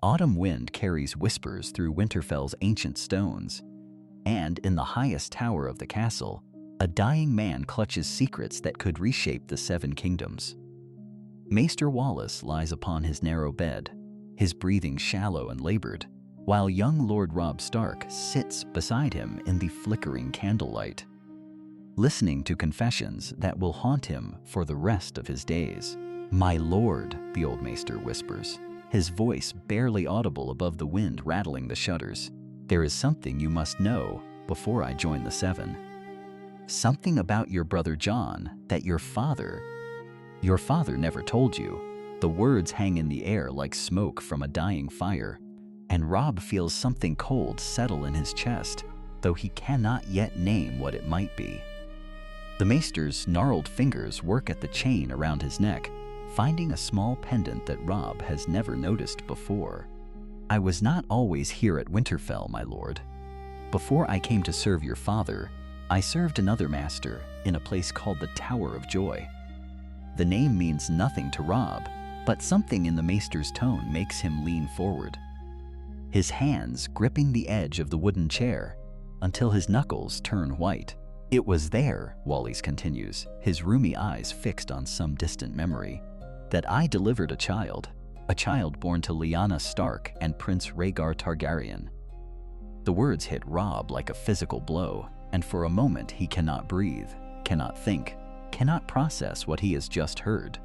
autumn wind carries whispers through Winterfell's ancient stones, and in the highest tower of the castle, a dying man clutches secrets that could reshape the Seven Kingdoms. Maester Wallace lies upon his narrow bed, his breathing shallow and labored, while young Lord Robb Stark sits beside him in the flickering candlelight, listening to confessions that will haunt him for the rest of his days. "My lord," the old maester whispers, his voice barely audible above the wind rattling the shutters, "there is something you must know before I join the Seven. Something about your brother Jon that your father never told you." The words hang in the air like smoke from a dying fire, and Robb feels something cold settle in his chest, though he cannot yet name what it might be. The maester's gnarled fingers work at the chain around his neck, finding a small pendant that Robb has never noticed before. "I was not always here at Winterfell, my lord. Before I came to serve your father, I served another master in a place called the Tower of Joy." The name means nothing to Robb, but something in the maester's tone makes him lean forward, his hands gripping the edge of the wooden chair until his knuckles turn white. "It was there," Wallace continues, his rheumy eyes fixed on some distant memory, "that I delivered a child born to Lyanna Stark and Prince Rhaegar Targaryen." The words hit Robb like a physical blow, and for a moment he cannot breathe, cannot think, cannot process what he has just heard.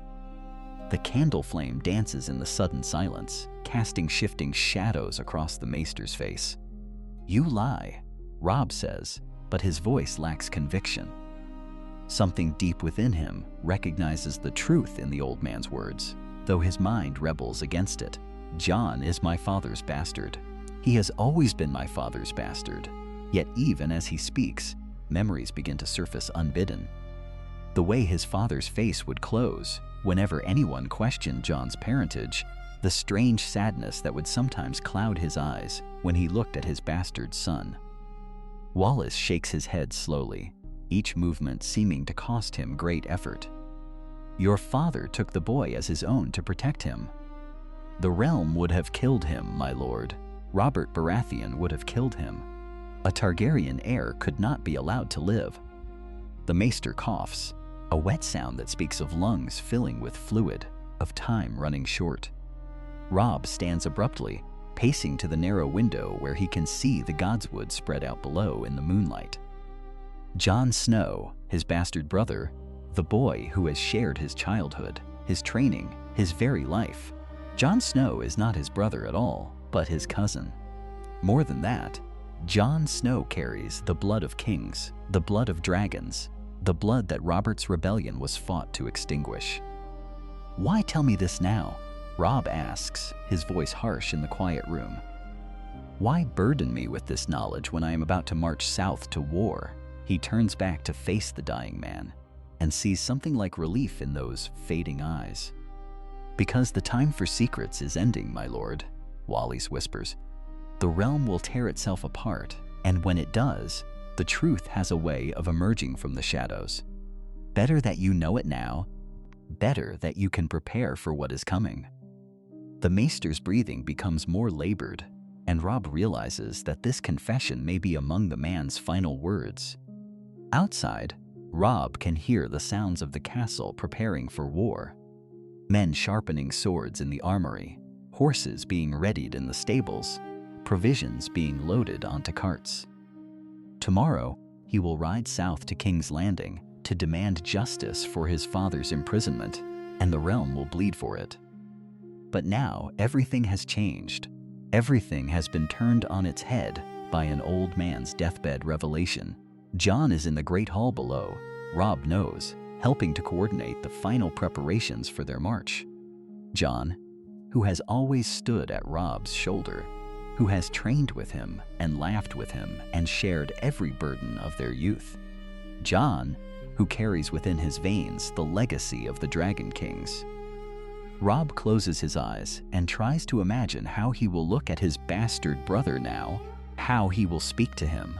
The candle flame dances in the sudden silence, casting shifting shadows across the maester's face. "You lie," Robb says, but his voice lacks conviction. Something deep within him recognizes the truth in the old man's words, though his mind rebels against it. "Jon is my father's bastard. He has always been my father's bastard." Yet even as he speaks, memories begin to surface unbidden. The way his father's face would close whenever anyone questioned Jon's parentage, the strange sadness that would sometimes cloud his eyes when he looked at his bastard son. Wallace shakes his head slowly, each movement seeming to cost him great effort. "Your father took the boy as his own to protect him. The realm would have killed him, my lord. Robert Baratheon would have killed him. A Targaryen heir could not be allowed to live." The maester coughs, a wet sound that speaks of lungs filling with fluid, of time running short. Robb stands abruptly, pacing to the narrow window where he can see the godswood spread out below in the moonlight. Jon Snow, his bastard brother, the boy who has shared his childhood, his training, his very life. Jon Snow is not his brother at all, but his cousin. More than that, Jon Snow carries the blood of kings, the blood of dragons, the blood that Robert's rebellion was fought to extinguish. "Why tell me this now?" Robb asks, his voice harsh in the quiet room. "Why burden me with this knowledge when I am about to march south to war?" He turns back to face the dying man and sees something like relief in those fading eyes. "Because the time for secrets is ending, my lord," Wallace whispers. "The realm will tear itself apart, and when it does, the truth has a way of emerging from the shadows. Better that you know it now, better that you can prepare for what is coming." The maester's breathing becomes more labored, and Robb realizes that this confession may be among the man's final words. Outside, Robb can hear the sounds of the castle preparing for war. Men sharpening swords in the armory, horses being readied in the stables, provisions being loaded onto carts. Tomorrow, he will ride south to King's Landing to demand justice for his father's imprisonment, and the realm will bleed for it. But now, everything has changed. Everything has been turned on its head by an old man's deathbed revelation. Jon is in the great hall below, Robb knows, helping to coordinate the final preparations for their march. Jon, who has always stood at Robb's shoulder, who has trained with him and laughed with him and shared every burden of their youth. Jon, who carries within his veins the legacy of the Dragon Kings. Robb closes his eyes and tries to imagine how he will look at his bastard brother now, how he will speak to him,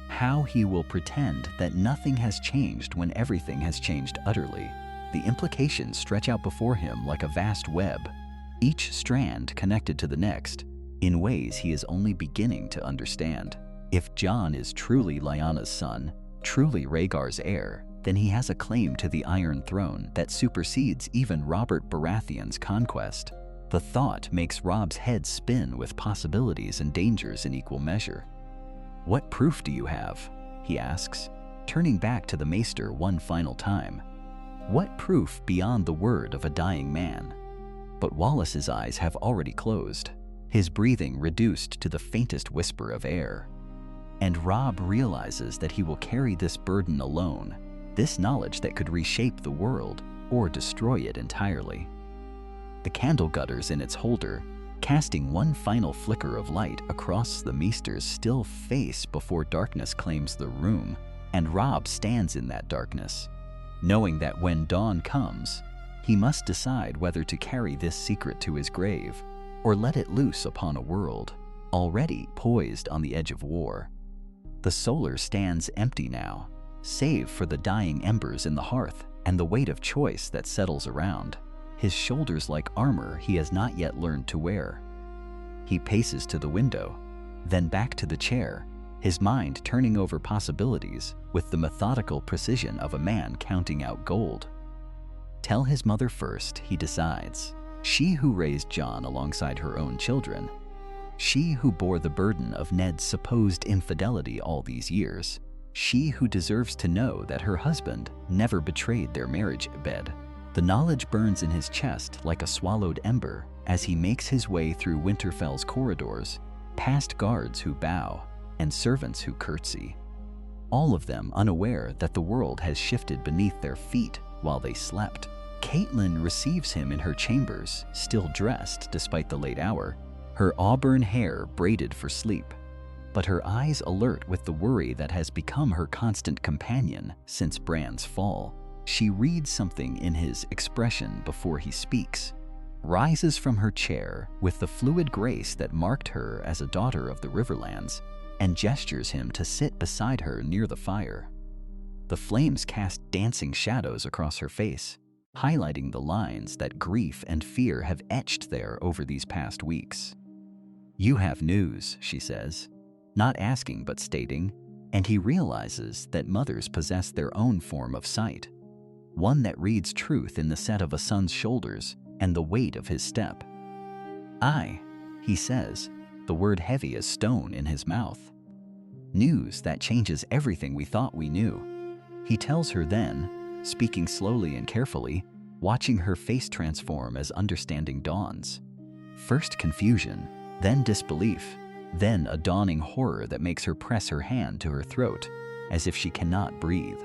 how he will pretend that nothing has changed when everything has changed utterly. The implications stretch out before him like a vast web, each strand connected to the next, in ways he is only beginning to understand. If Jon is truly Lyanna's son, truly Rhaegar's heir, then he has a claim to the Iron Throne that supersedes even Robert Baratheon's conquest. The thought makes Robb's head spin with possibilities and dangers in equal measure. "What proof do you have?" he asks, turning back to the maester one final time. What proof beyond the word of a dying man? But Wallace's eyes have already closed, his breathing reduced to the faintest whisper of air. And Robb realizes that he will carry this burden alone, this knowledge that could reshape the world or destroy it entirely. The candle gutters in its holder, casting one final flicker of light across the maester's still face before darkness claims the room, and Robb stands in that darkness, knowing that when dawn comes, he must decide whether to carry this secret to his grave or let it loose upon a world already poised on the edge of war. The solar stands empty now, save for the dying embers in the hearth and the weight of choice that settles around, his shoulders like armor he has not yet learned to wear. He paces to the window, then back to the chair, his mind turning over possibilities with the methodical precision of a man counting out gold. Tell his mother first, he decides. She who raised Jon alongside her own children. She who bore the burden of Ned's supposed infidelity all these years. She who deserves to know that her husband never betrayed their marriage bed. The knowledge burns in his chest like a swallowed ember as he makes his way through Winterfell's corridors, past guards who bow and servants who curtsy, all of them unaware that the world has shifted beneath their feet while they slept. Catelyn receives him in her chambers, still dressed despite the late hour, her auburn hair braided for sleep, but her eyes alert with the worry that has become her constant companion since Bran's fall. She reads something in his expression before he speaks, rises from her chair with the fluid grace that marked her as a daughter of the Riverlands, and gestures him to sit beside her near the fire. The flames cast dancing shadows across her face, highlighting the lines that grief and fear have etched there over these past weeks. "You have news," she says, not asking but stating, and he realizes that mothers possess their own form of sight, one that reads truth in the set of a son's shoulders and the weight of his step. "I," he says, the word heavy as stone in his mouth. "News that changes everything we thought we knew," he tells her then, speaking slowly and carefully, watching her face transform as understanding dawns. First confusion, then disbelief, then a dawning horror that makes her press her hand to her throat, as if she cannot breathe.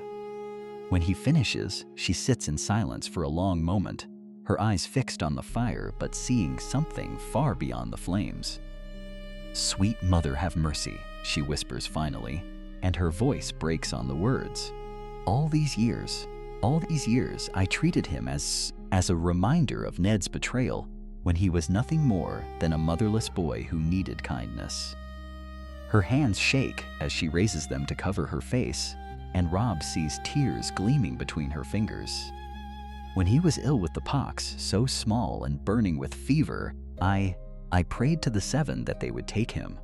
When he finishes, she sits in silence for a long moment, her eyes fixed on the fire but seeing something far beyond the flames. "Sweet mother, have mercy," she whispers finally, and her voice breaks on the words. All these years, I treated him as a reminder of Ned's betrayal when he was nothing more than a motherless boy who needed kindness." Her hands shake as she raises them to cover her face, and Robb sees tears gleaming between her fingers. "When he was ill with the pox, so small and burning with fever, I prayed to the Seven that they would take him.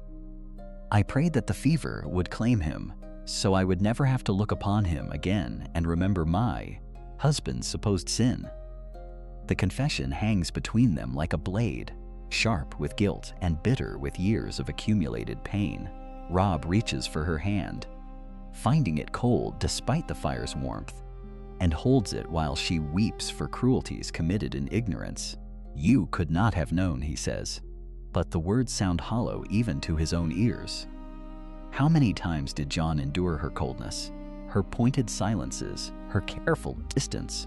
I prayed that the fever would claim him, so I would never have to look upon him again and remember my husband's supposed sin." The confession hangs between them like a blade, sharp with guilt and bitter with years of accumulated pain. Robb reaches for her hand, finding it cold despite the fire's warmth, and holds it while she weeps for cruelties committed in ignorance. "You could not have known," he says, but the words sound hollow even to his own ears. How many times did Jon endure her coldness, her pointed silences, her careful distance?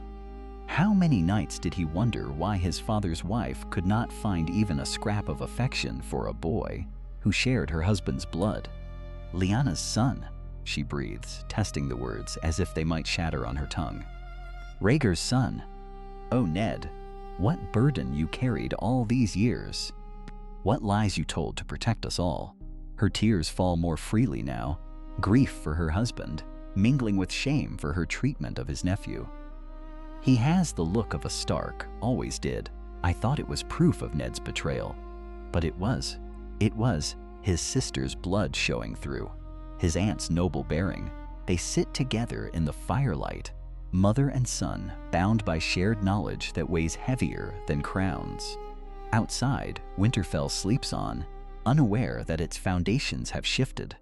How many nights did he wonder why his father's wife could not find even a scrap of affection for a boy who shared her husband's blood? "Lyanna's son," she breathes, testing the words as if they might shatter on her tongue. "Rhaegar's son. Oh, Ned, what burden you carried all these years. What lies you told to protect us all." Her tears fall more freely now, grief for her husband, mingling with shame for her treatment of his nephew. He has the look of a Stark, always did, I thought it was proof of Ned's betrayal. But it was. It was his sister's blood showing through, his aunt's noble bearing. They sit together in the firelight, mother and son, bound by shared knowledge that weighs heavier than crowns. Outside, Winterfell sleeps on, unaware that its foundations have shifted,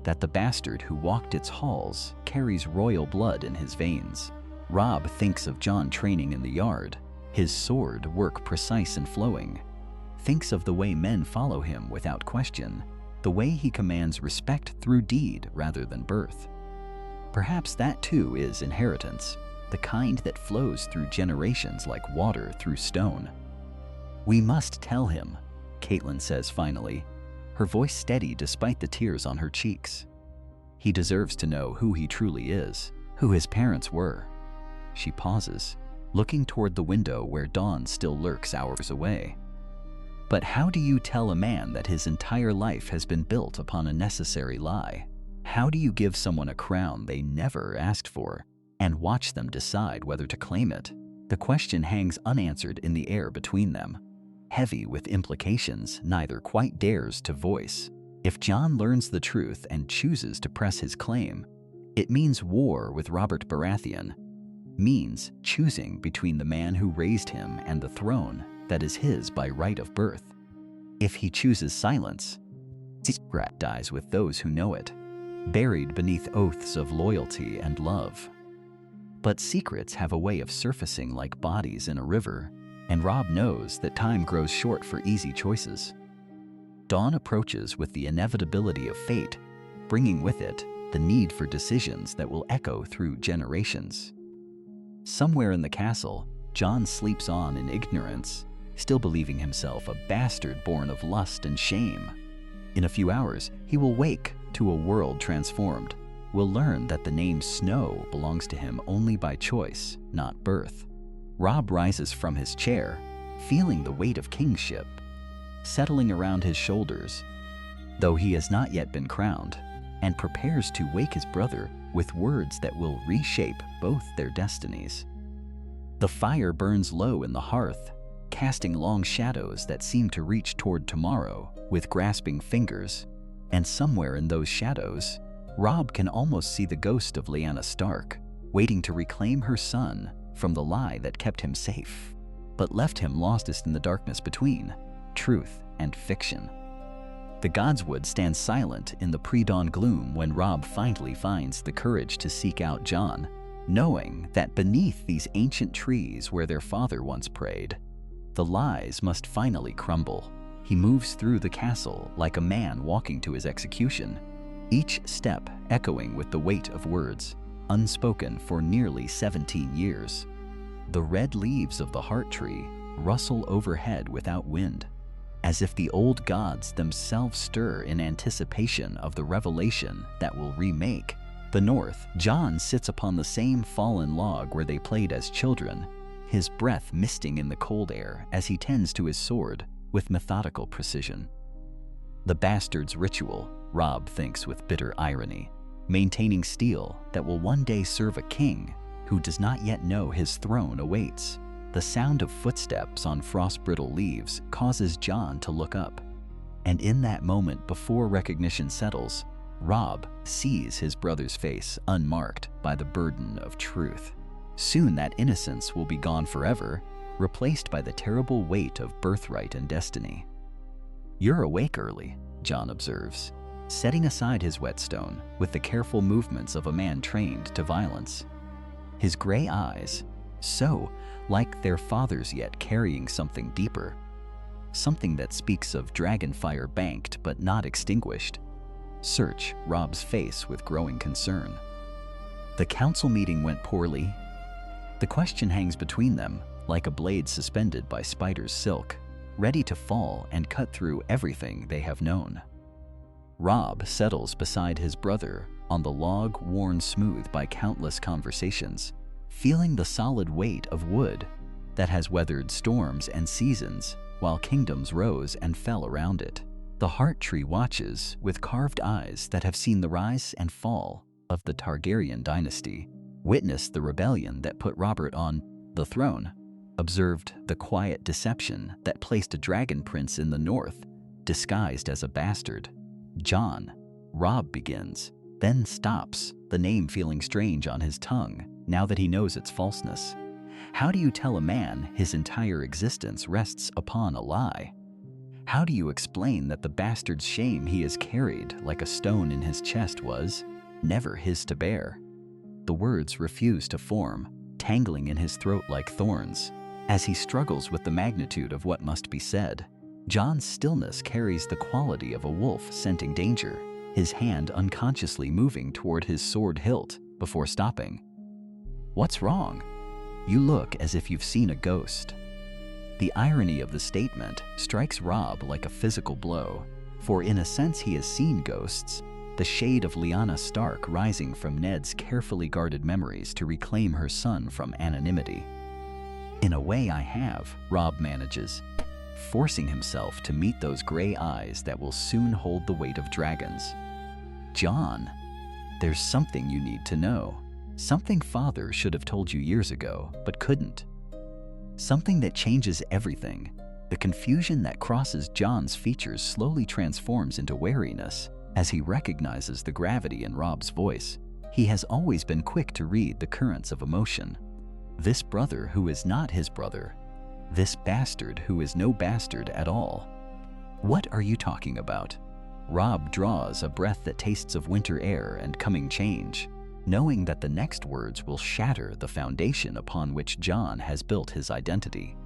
that the bastard who walked its halls carries royal blood in his veins. Robb thinks of Jon training in the yard, his sword work precise and flowing. Thinks of the way men follow him without question, the way he commands respect through deed rather than birth. Perhaps that too is inheritance, the kind that flows through generations like water through stone. "We must tell him," Catelyn says finally, her voice steady despite the tears on her cheeks. "He deserves to know who he truly is, who his parents were." She pauses, looking toward the window where dawn still lurks hours away. But how do you tell a man that his entire life has been built upon a necessary lie? How do you give someone a crown they never asked for and watch them decide whether to claim it? The question hangs unanswered in the air between them, heavy with implications neither quite dares to voice. If Jon learns the truth and chooses to press his claim, it means war with Robert Baratheon, means choosing between the man who raised him and the throne that is his by right of birth. If he chooses silence, secret dies with those who know it, buried beneath oaths of loyalty and love. But secrets have a way of surfacing like bodies in a river, and Robb knows that time grows short for easy choices. Dawn approaches with the inevitability of fate, bringing with it the need for decisions that will echo through generations. Somewhere in the castle, Jon sleeps on in ignorance, still believing himself a bastard born of lust and shame. In a few hours, he will wake to a world transformed, will learn that the name Snow belongs to him only by choice, not birth. Robb rises from his chair, feeling the weight of kingship settling around his shoulders, though he has not yet been crowned, and prepares to wake his brother with words that will reshape both their destinies. The fire burns low in the hearth, casting long shadows that seem to reach toward tomorrow with grasping fingers, and somewhere in those shadows, Robb can almost see the ghost of Lyanna Stark, waiting to reclaim her son from the lie that kept him safe, but left him lostest in the darkness between truth and fiction. The Godswood stands silent in the pre-dawn gloom when Robb finally finds the courage to seek out Jon, knowing that beneath these ancient trees where their father once prayed, the lies must finally crumble. He moves through the castle like a man walking to his execution, each step echoing with the weight of words, unspoken for nearly 17 years. The red leaves of the heart tree rustle overhead without wind, as if the old gods themselves stir in anticipation of the revelation that will remake the North. Jon sits upon the same fallen log where they played as children, his breath misting in the cold air as he tends to his sword with methodical precision. The bastard's ritual, Robb thinks with bitter irony, maintaining steel that will one day serve a king who does not yet know his throne awaits. The sound of footsteps on frost-brittle leaves causes Jon to look up, and in that moment before recognition settles, Robb sees his brother's face unmarked by the burden of truth. Soon that innocence will be gone forever, replaced by the terrible weight of birthright and destiny. "You're awake early," Jon observes, setting aside his whetstone with the careful movements of a man trained to violence. His gray eyes, so like their father's yet carrying something deeper, something that speaks of dragonfire banked but not extinguished, search Robb's face with growing concern. The council meeting went poorly. The question hangs between them like a blade suspended by spider's silk, ready to fall and cut through everything they have known. Robb settles beside his brother on the log worn smooth by countless conversations, feeling the solid weight of wood that has weathered storms and seasons while kingdoms rose and fell around it. The heart tree watches with carved eyes that have seen the rise and fall of the Targaryen dynasty, witnessed the rebellion that put Robert on the throne, observed the quiet deception that placed a dragon prince in the north, disguised as a bastard. Jon, Robb begins, then stops, the name feeling strange on his tongue now that he knows its falseness. How do you tell a man his entire existence rests upon a lie? How do you explain that the bastard's shame he has carried like a stone in his chest was never his to bear? The words refuse to form, tangling in his throat like thorns. As he struggles with the magnitude of what must be said, Jon's stillness carries the quality of a wolf scenting danger, his hand unconsciously moving toward his sword hilt before stopping. "What's wrong? You look as if you've seen a ghost." The irony of the statement strikes Robb like a physical blow, for in a sense he has seen ghosts, the shade of Lyanna Stark rising from Ned's carefully guarded memories to reclaim her son from anonymity. "In a way I have," Robb manages, forcing himself to meet those gray eyes that will soon hold the weight of dragons. "Jon, there's something you need to know. Something Father should have told you years ago, but couldn't. Something that changes everything." The confusion that crosses Jon's features slowly transforms into wariness as he recognizes the gravity in Robb's voice. He has always been quick to read the currents of emotion. This brother who is not his brother. This bastard who is no bastard at all. "What are you talking about?" Robb draws a breath that tastes of winter air and coming change, knowing that the next words will shatter the foundation upon which Jon has built his identity.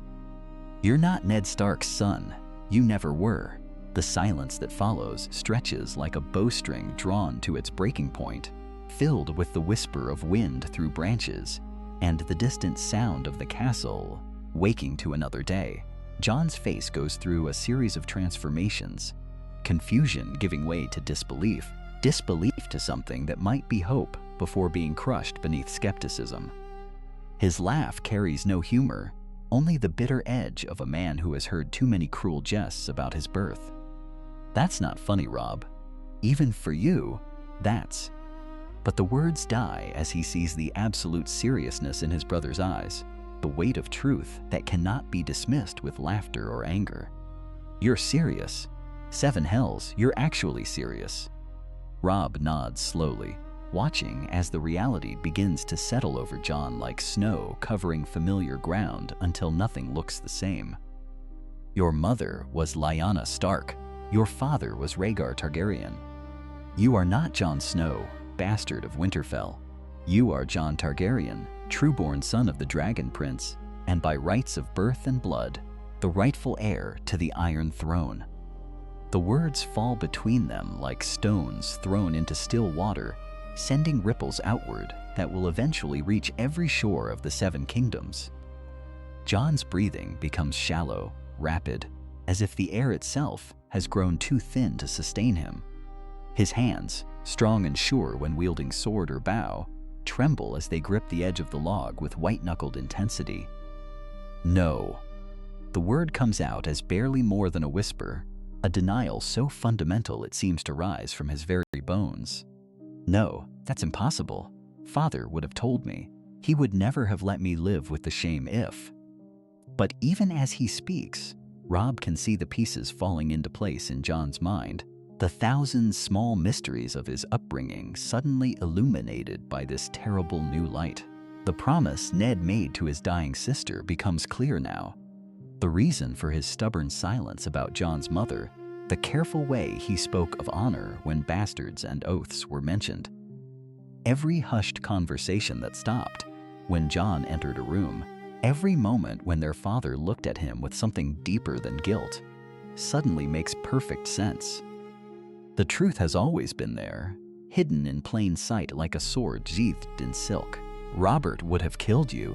"You're not Ned Stark's son. You never were." The silence that follows stretches like a bowstring drawn to its breaking point, filled with the whisper of wind through branches and the distant sound of the castle waking to another day. Jon's face goes through a series of transformations, confusion giving way to disbelief to something that might be hope before being crushed beneath skepticism. His laugh carries no humor, only the bitter edge of a man who has heard too many cruel jests about his birth. "That's not funny, Robb. Even for you, that's..." But the words die as he sees the absolute seriousness in his brother's eyes, the weight of truth that cannot be dismissed with laughter or anger. "You're serious? Seven hells, you're actually serious." Robb nods slowly, watching as the reality begins to settle over Jon like snow covering familiar ground until nothing looks the same. "Your mother was Lyanna Stark. Your father was Rhaegar Targaryen. You are not Jon Snow, bastard of Winterfell. You are Jon Targaryen, true-born son of the Dragon Prince, and by rights of birth and blood, the rightful heir to the Iron Throne." The words fall between them like stones thrown into still water, sending ripples outward that will eventually reach every shore of the Seven Kingdoms. Jon's breathing becomes shallow, rapid, as if the air itself has grown too thin to sustain him. His hands, strong and sure when wielding sword or bow, tremble as they grip the edge of the log with white-knuckled intensity. "No." The word comes out as barely more than a whisper, a denial so fundamental it seems to rise from his very bones. "No, that's impossible. Father would have told me. He would never have let me live with the shame if..." But even as he speaks, Robb can see the pieces falling into place in Jon's mind, the thousand small mysteries of his upbringing suddenly illuminated by this terrible new light. The promise Ned made to his dying sister becomes clear now. The reason for his stubborn silence about Jon's mother, the careful way he spoke of honor when bastards and oaths were mentioned. Every hushed conversation that stopped when Jon entered a room, every moment when their father looked at him with something deeper than guilt, suddenly makes perfect sense. The truth has always been there, hidden in plain sight like a sword sheathed in silk. "Robert would have killed you,"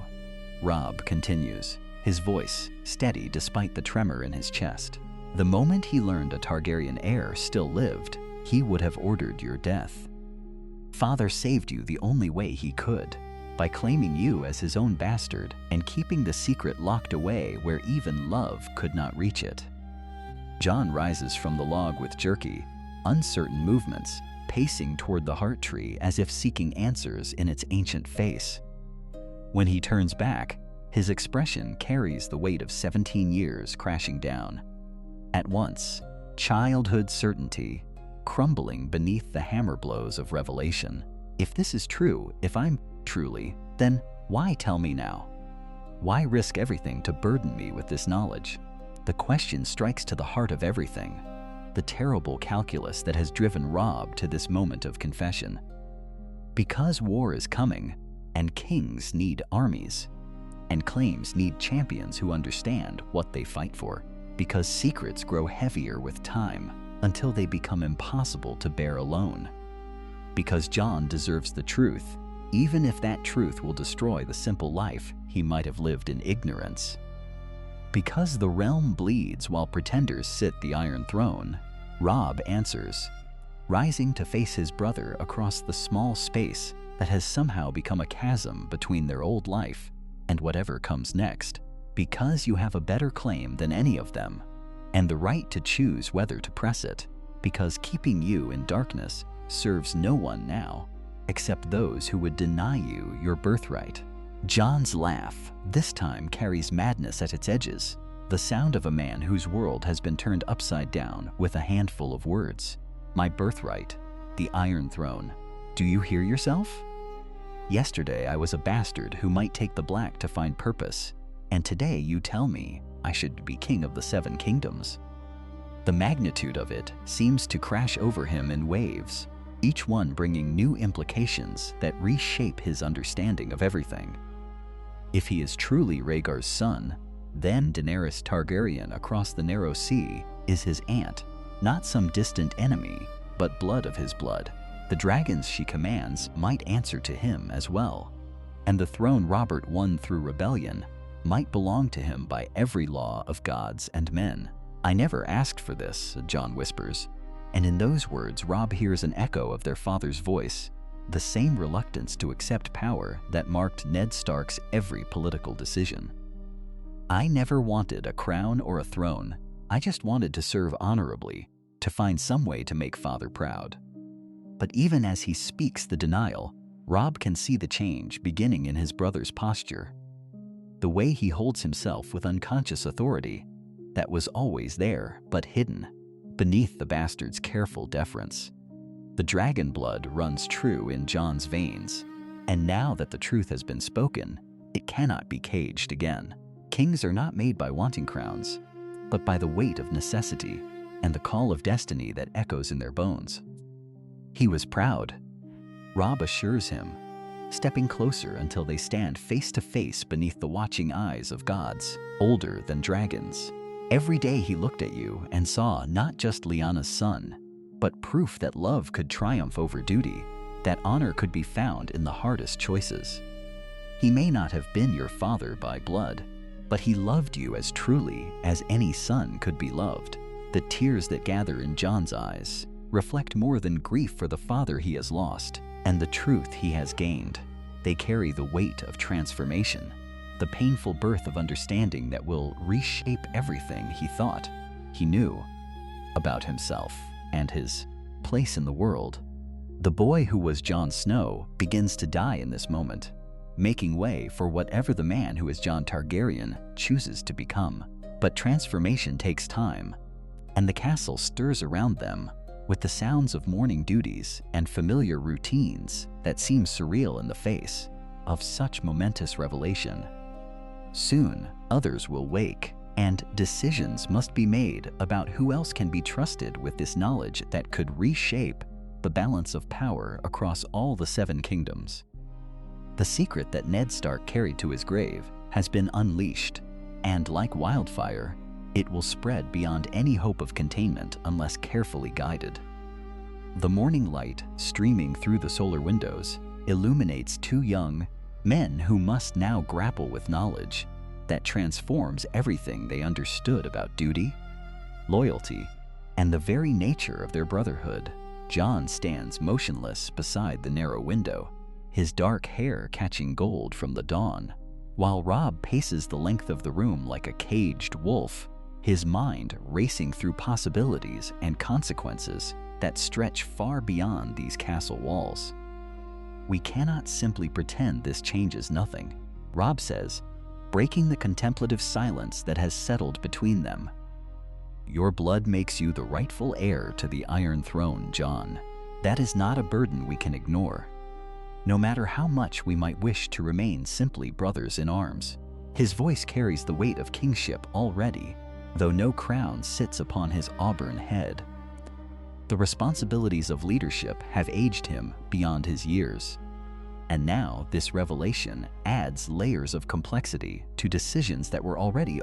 Robb continues, his voice steady despite the tremor in his chest. "The moment he learned a Targaryen heir still lived, he would have ordered your death. Father saved you the only way he could, by claiming you as his own bastard and keeping the secret locked away where even love could not reach it." Jon rises from the log with jerky, uncertain movements, pacing toward the heart tree as if seeking answers in its ancient face. When he turns back, His expression carries the weight of 17 years crashing down. At once, childhood certainty crumbling beneath the hammer blows of revelation. If this is true, if I'm truly, then why tell me now? Why risk everything to burden me with this knowledge? The question strikes to the heart of everything, the terrible calculus that has driven Robb to this moment of confession. Because war is coming, and kings need armies, and claims need champions who understand what they fight for, because secrets grow heavier with time until they become impossible to bear alone. Because Jon deserves the truth, even if that truth will destroy the simple life he might have lived in ignorance. Because the realm bleeds while pretenders sit the Iron Throne, Robb answers, rising to face his brother across the small space that has somehow become a chasm between their old life and whatever comes next. Because you have a better claim than any of them, and the right to choose whether to press it, because keeping you in darkness serves no one now, except those who would deny you your birthright. Jon's laugh, this time, carries madness at its edges, the sound of a man whose world has been turned upside down with a handful of words. My birthright, the Iron Throne. Do you hear yourself? Yesterday I was a bastard who might take the black to find purpose, and today you tell me I should be king of the 7 kingdoms. The magnitude of it seems to crash over him in waves, each one bringing new implications that reshape his understanding of everything. If he is truly Rhaegar's son, then Daenerys Targaryen across the narrow sea is his aunt, not some distant enemy, but blood of his blood. The dragons she commands might answer to him as well, and the throne Robert won through rebellion might belong to him by every law of gods and men. I never asked for this, Jon whispers, and in those words Robb hears an echo of their father's voice, the same reluctance to accept power that marked Ned Stark's every political decision. I never wanted a crown or a throne. I just wanted to serve honorably, to find some way to make father proud. But even as he speaks the denial, Robb can see the change beginning in his brother's posture. The way he holds himself with unconscious authority that was always there but hidden beneath the bastard's careful deference. The dragon blood runs true in Jon's veins, and now that the truth has been spoken, it cannot be caged again. Kings are not made by wanting crowns, but by the weight of necessity and the call of destiny that echoes in their bones. He was proud, Robb assures him, stepping closer until they stand face to face beneath the watching eyes of gods, older than dragons. Every day he looked at you and saw not just Lyanna's son, but proof that love could triumph over duty, that honor could be found in the hardest choices. He may not have been your father by blood, but he loved you as truly as any son could be loved. The tears that gather in Jon's eyes reflect more than grief for the father he has lost and the truth he has gained. They carry the weight of transformation, the painful birth of understanding that will reshape everything he thought he knew about himself and his place in the world. The boy who was Jon Snow begins to die in this moment, making way for whatever the man who is Jon Targaryen chooses to become. But transformation takes time, and the castle stirs around them with the sounds of morning duties and familiar routines that seem surreal in the face of such momentous revelation. Soon, others will wake, and decisions must be made about who else can be trusted with this knowledge that could reshape the balance of power across all the 7 kingdoms. The secret that Ned Stark carried to his grave has been unleashed, and like wildfire, it will spread beyond any hope of containment unless carefully guided. The morning light, streaming through the solar windows, illuminates 2 young men who must now grapple with knowledge that transforms everything they understood about duty, loyalty, and the very nature of their brotherhood. Jon stands motionless beside the narrow window, his dark hair catching gold from the dawn, while Robb paces the length of the room like a caged wolf, his mind racing through possibilities and consequences that stretch far beyond these castle walls. We cannot simply pretend this changes nothing, Robb says, breaking the contemplative silence that has settled between them. Your blood makes you the rightful heir to the Iron Throne, Jon. That is not a burden we can ignore, no matter how much we might wish to remain simply brothers in arms. His voice carries the weight of kingship already, though no crown sits upon his auburn head. The responsibilities of leadership have aged him beyond his years, and now this revelation adds layers of complexity to decisions that were already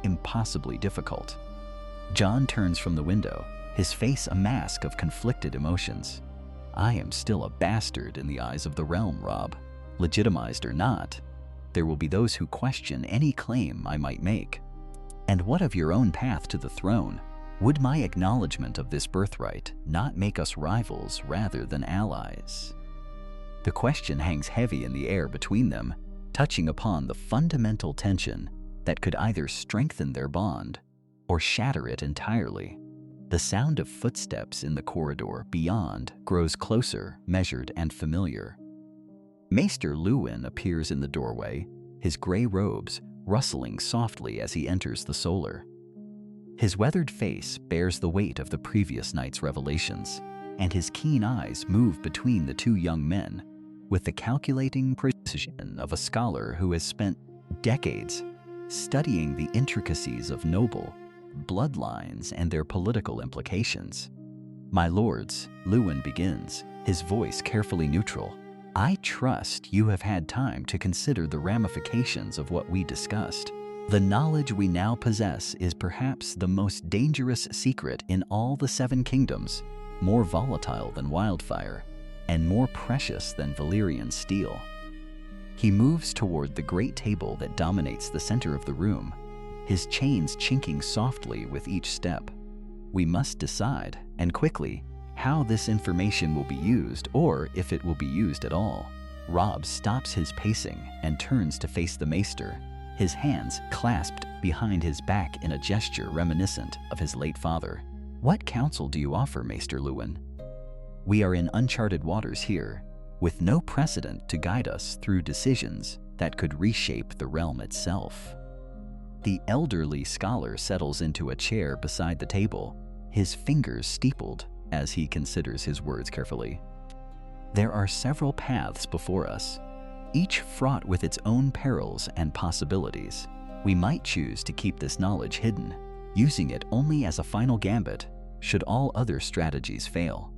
impossibly difficult. Jon turns from the window, his face a mask of conflicted emotions. I am still a bastard in the eyes of the realm, Robb. Legitimized or not, there will be those who question any claim I might make. And what of your own path to the throne? Would my acknowledgement of this birthright not make us rivals rather than allies? The question hangs heavy in the air between them, touching upon the fundamental tension that could either strengthen their bond or shatter it entirely. The sound of footsteps in the corridor beyond grows closer, measured, and familiar. Maester Luwin appears in the doorway, his gray robes rustling softly as he enters the solar. His weathered face bears the weight of the previous night's revelations, and his keen eyes move between the two young men with the calculating precision of a scholar who has spent decades studying the intricacies of noble bloodlines and their political implications. My lords, Luwin begins, his voice carefully neutral. I trust you have had time to consider the ramifications of what we discussed. The knowledge we now possess is perhaps the most dangerous secret in all the Seven Kingdoms, more volatile than wildfire, and more precious than Valyrian steel. He moves toward the great table that dominates the center of the room, his chains chinking softly with each step. We must decide, and quickly, how this information will be used, or if it will be used at all. Robb stops his pacing and turns to face the maester, his hands clasped behind his back in a gesture reminiscent of his late father. What counsel do you offer, Maester Luwin? We are in uncharted waters here, with no precedent to guide us through decisions that could reshape the realm itself. The elderly scholar settles into a chair beside the table, his fingers steepled as he considers his words carefully. There are several paths before us, each fraught with its own perils and possibilities. We might choose to keep this knowledge hidden, using it only as a final gambit should all other strategies fail.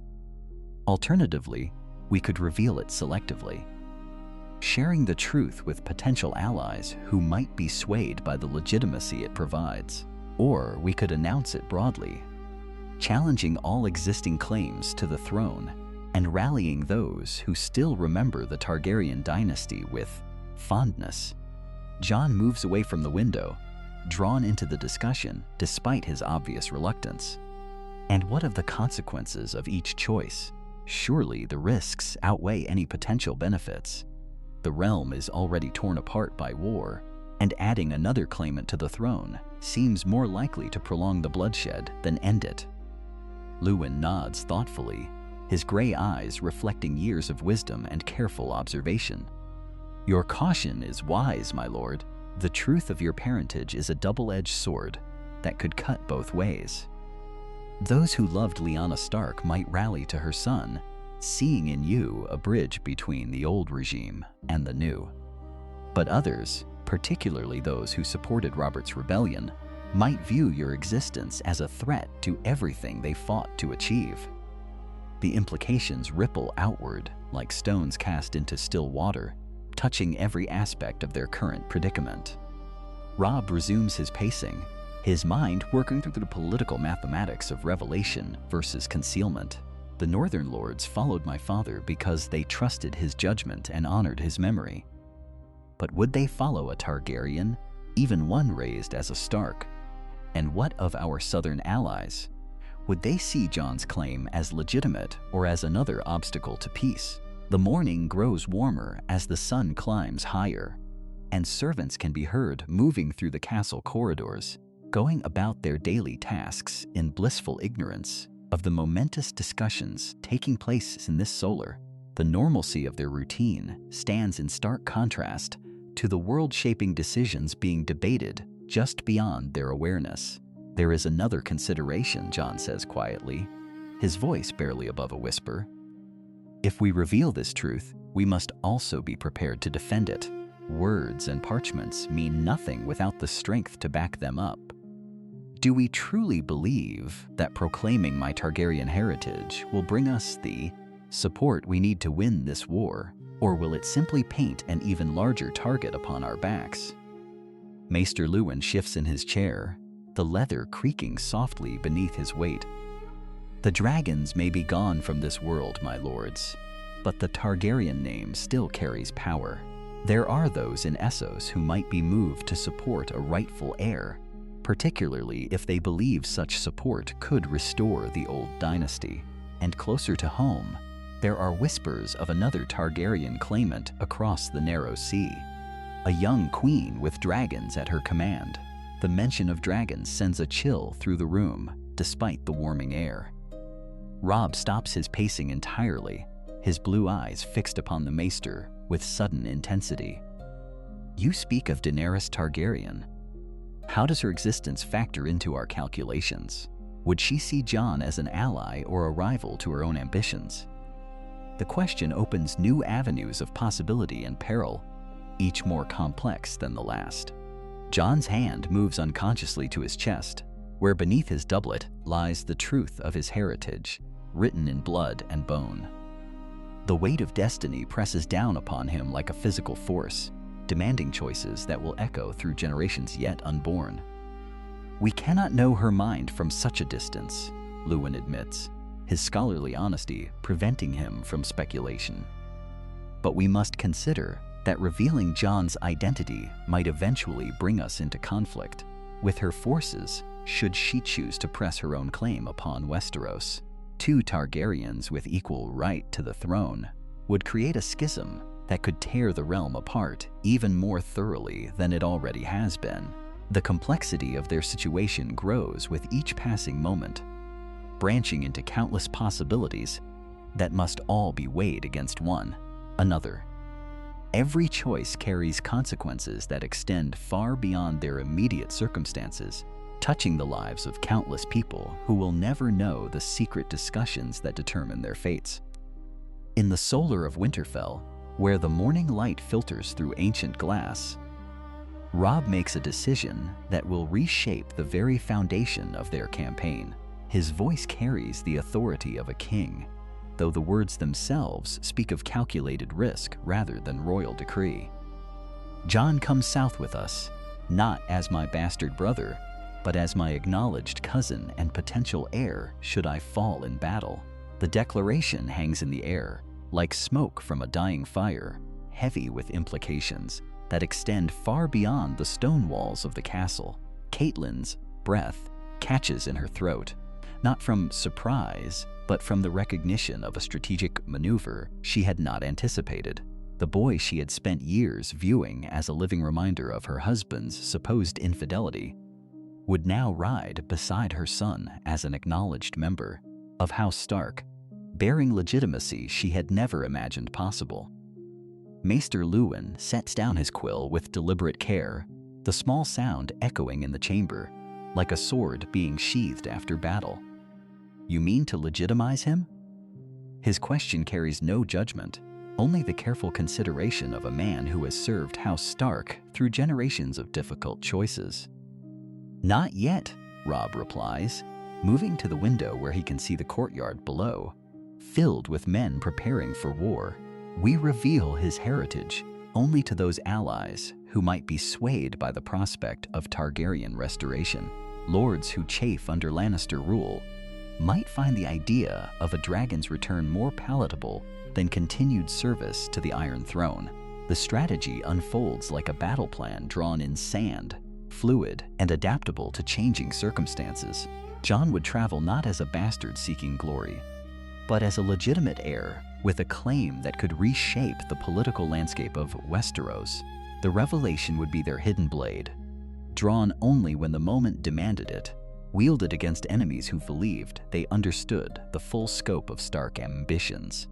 Alternatively, we could reveal it selectively, sharing the truth with potential allies who might be swayed by the legitimacy it provides. Or we could announce it broadly, challenging all existing claims to the throne and rallying those who still remember the Targaryen dynasty with fondness. Jon moves away from the window, drawn into the discussion despite his obvious reluctance. And what of the consequences of each choice? Surely the risks outweigh any potential benefits. The realm is already torn apart by war, and adding another claimant to the throne seems more likely to prolong the bloodshed than end it. Luwin nods thoughtfully, his gray eyes reflecting years of wisdom and careful observation. Your caution is wise, my lord. The truth of your parentage is a double-edged sword that could cut both ways. Those who loved Lyanna Stark might rally to her son, seeing in you a bridge between the old regime and the new. But others, particularly those who supported Robert's rebellion, might view your existence as a threat to everything they fought to achieve. The implications ripple outward like stones cast into still water, touching every aspect of their current predicament. Robb resumes his pacing, his mind working through the political mathematics of revelation versus concealment. The Northern Lords followed my father because they trusted his judgment and honored his memory. But would they follow a Targaryen, even one raised as a Stark? And what of our southern allies? Would they see Jon's claim as legitimate or as another obstacle to peace? The morning grows warmer as the sun climbs higher, and servants can be heard moving through the castle corridors, going about their daily tasks in blissful ignorance of the momentous discussions taking place in this solar. The normalcy of their routine stands in stark contrast to the world-shaping decisions being debated just beyond their awareness. There is another consideration, Jon says quietly, his voice barely above a whisper. If we reveal this truth, we must also be prepared to defend it. Words and parchments mean nothing without the strength to back them up. Do we truly believe that proclaiming my Targaryen heritage will bring us the support we need to win this war, or will it simply paint an even larger target upon our backs? Maester Luwin shifts in his chair, the leather creaking softly beneath his weight. The dragons may be gone from this world, my lords, but the Targaryen name still carries power. There are those in Essos who might be moved to support a rightful heir, particularly if they believe such support could restore the old dynasty. And closer to home, there are whispers of another Targaryen claimant across the narrow sea, a young queen with dragons at her command. The mention of dragons sends a chill through the room, despite the warming air. Robb stops his pacing entirely, his blue eyes fixed upon the maester with sudden intensity. You speak of Daenerys Targaryen. How does her existence factor into our calculations? Would she see Jon as an ally or a rival to her own ambitions? The question opens new avenues of possibility and peril, each more complex than the last. Jon's hand moves unconsciously to his chest, where beneath his doublet lies the truth of his heritage, written in blood and bone. The weight of destiny presses down upon him like a physical force, demanding choices that will echo through generations yet unborn. We cannot know her mind from such a distance, Luwin admits, his scholarly honesty preventing him from speculation. But we must consider that revealing Jon's identity might eventually bring us into conflict with her forces should she choose to press her own claim upon Westeros. Two Targaryens with equal right to the throne would create a schism that could tear the realm apart even more thoroughly than it already has been. The complexity of their situation grows with each passing moment, branching into countless possibilities that must all be weighed against one another. Every choice carries consequences that extend far beyond their immediate circumstances, touching the lives of countless people who will never know the secret discussions that determine their fates. In the solar of Winterfell, where the morning light filters through ancient glass, Robb makes a decision that will reshape the very foundation of their campaign. His voice carries the authority of a king, though the words themselves speak of calculated risk rather than royal decree. Jon comes south with us, not as my bastard brother, but as my acknowledged cousin and potential heir should I fall in battle. The declaration hangs in the air, like smoke from a dying fire, heavy with implications that extend far beyond the stone walls of the castle. Catelyn's breath catches in her throat, not from surprise, but from the recognition of a strategic maneuver she had not anticipated. The boy she had spent years viewing as a living reminder of her husband's supposed infidelity would now ride beside her son as an acknowledged member of House Stark, bearing legitimacy she had never imagined possible. Maester Luwin sets down his quill with deliberate care, the small sound echoing in the chamber, like a sword being sheathed after battle. You mean to legitimize him? His question carries no judgment, only the careful consideration of a man who has served House Stark through generations of difficult choices. Not yet, Robb replies, moving to the window where he can see the courtyard below, filled with men preparing for war. We reveal his heritage only to those allies who might be swayed by the prospect of Targaryen restoration. Lords who chafe under Lannister rule might find the idea of a dragon's return more palatable than continued service to the Iron Throne. The strategy unfolds like a battle plan drawn in sand, fluid and adaptable to changing circumstances. Jon would travel not as a bastard seeking glory, but as a legitimate heir with a claim that could reshape the political landscape of Westeros. The revelation would be their hidden blade, drawn only when the moment demanded it, wielded against enemies who believed they understood the full scope of Stark ambitions.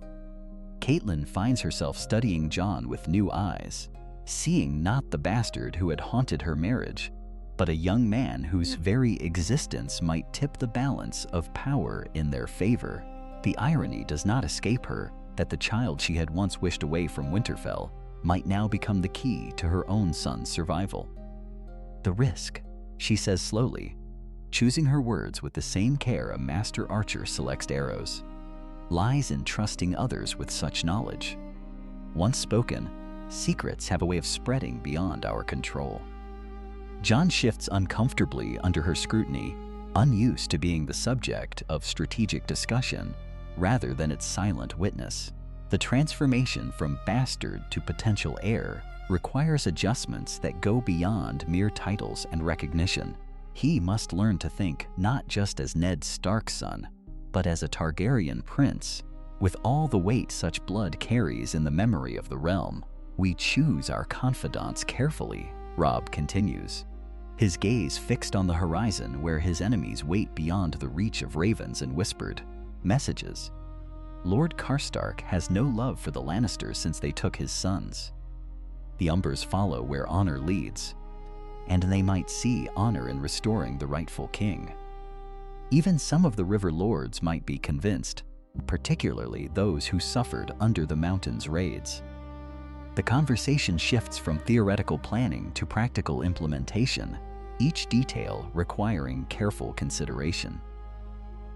Catelyn finds herself studying Jon with new eyes, seeing not the bastard who had haunted her marriage, but a young man whose very existence might tip the balance of power in their favor. The irony does not escape her that the child she had once wished away from Winterfell might now become the key to her own son's survival. The risk, she says slowly, choosing her words with the same care a master archer selects arrows, lies in trusting others with such knowledge. Once spoken, secrets have a way of spreading beyond our control. Jon shifts uncomfortably under her scrutiny, unused to being the subject of strategic discussion rather than its silent witness. The transformation from bastard to potential heir requires adjustments that go beyond mere titles and recognition. He must learn to think not just as Ned Stark's son, but as a Targaryen prince. With all the weight such blood carries in the memory of the realm, we choose our confidants carefully, Robb continues, his gaze fixed on the horizon where his enemies wait beyond the reach of ravens and whispered messages. Lord Karstark has no love for the Lannisters since they took his sons. The Umbers follow where honor leads, and they might see honor in restoring the rightful king. Even some of the river lords might be convinced, particularly those who suffered under the mountain's raids. The conversation shifts from theoretical planning to practical implementation, each detail requiring careful consideration.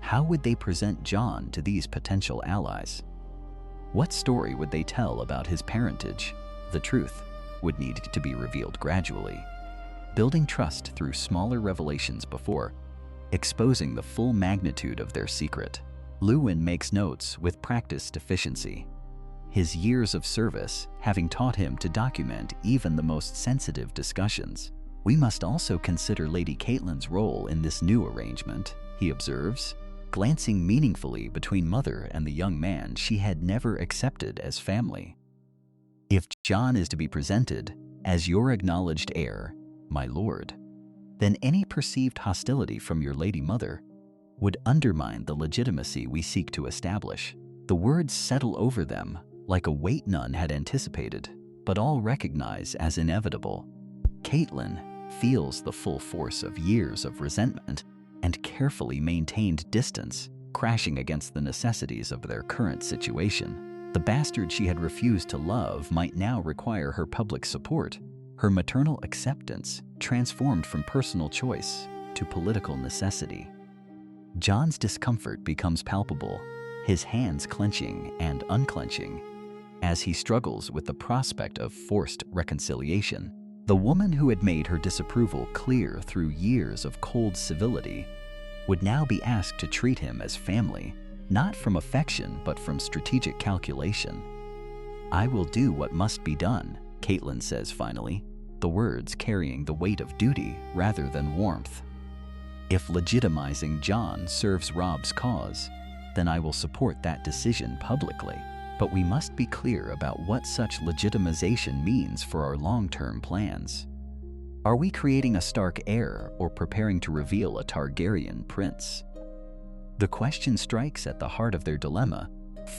How would they present Jon to these potential allies? What story would they tell about his parentage? The truth would need to be revealed gradually, building trust through smaller revelations before exposing the full magnitude of their secret. Luwin makes notes with practiced efficiency, his years of service having taught him to document even the most sensitive discussions. We must also consider Lady Catelyn's role in this new arrangement, he observes, glancing meaningfully between Mother and the young man she had never accepted as family. If Jon is to be presented as your acknowledged heir, my lord, then any perceived hostility from your Lady Mother would undermine the legitimacy we seek to establish. The words settle over them like a weight none had anticipated, but all recognize as inevitable. Catelyn feels the full force of years of resentment and carefully maintained distance, crashing against the necessities of their current situation. The bastard she had refused to love might now require her public support, her maternal acceptance transformed from personal choice to political necessity. Jon's discomfort becomes palpable, his hands clenching and unclenching as he struggles with the prospect of forced reconciliation. The woman who had made her disapproval clear through years of cold civility would now be asked to treat him as family, not from affection but from strategic calculation. I will do what must be done, Catelyn says finally, the words carrying the weight of duty rather than warmth. If legitimizing Jon serves Robb's cause, then I will support that decision publicly. But we must be clear about what such legitimization means for our long-term plans. Are we creating a Stark heir or preparing to reveal a Targaryen prince? The question strikes at the heart of their dilemma,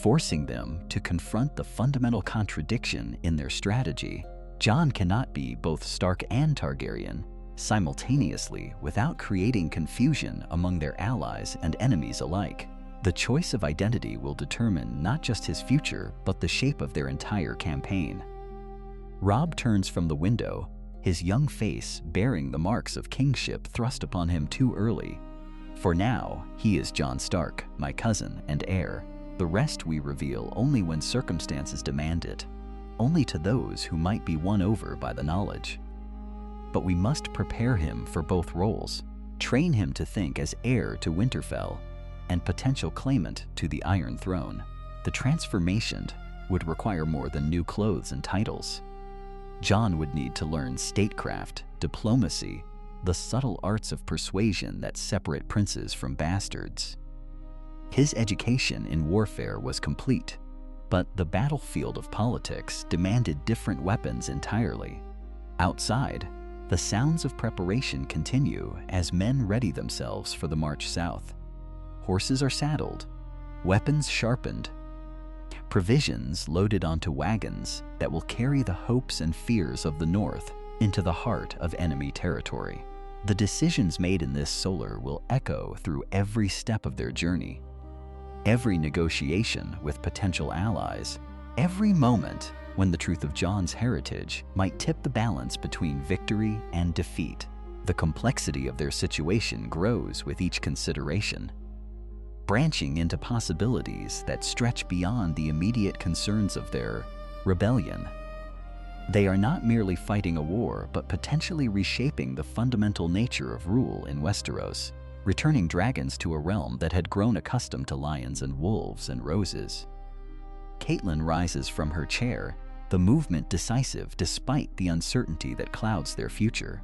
forcing them to confront the fundamental contradiction in their strategy. Jon cannot be both Stark and Targaryen simultaneously without creating confusion among their allies and enemies alike. The choice of identity will determine not just his future, but the shape of their entire campaign. Robb turns from the window, his young face bearing the marks of kingship thrust upon him too early. For now, he is Jon Stark, my cousin and heir. The rest we reveal only when circumstances demand it, only to those who might be won over by the knowledge. But we must prepare him for both roles, train him to think as heir to Winterfell and potential claimant to the Iron Throne. The transformation would require more than new clothes and titles. Jon would need to learn statecraft, diplomacy, the subtle arts of persuasion that separate princes from bastards. His education in warfare was complete, but the battlefield of politics demanded different weapons entirely. Outside, the sounds of preparation continue as men ready themselves for the march south. Horses are saddled, weapons sharpened, Provisions loaded onto wagons that will carry the hopes and fears of the North into the heart of enemy territory. The decisions made in this solar will echo through every step of their journey. Every negotiation with potential allies, every moment when the truth of Jon's heritage might tip the balance between victory and defeat. The complexity of their situation grows with each consideration, branching into possibilities that stretch beyond the immediate concerns of their rebellion. They are not merely fighting a war, but potentially reshaping the fundamental nature of rule in Westeros, returning dragons to a realm that had grown accustomed to lions and wolves and roses. Catelyn rises from her chair, the movement decisive despite the uncertainty that clouds their future.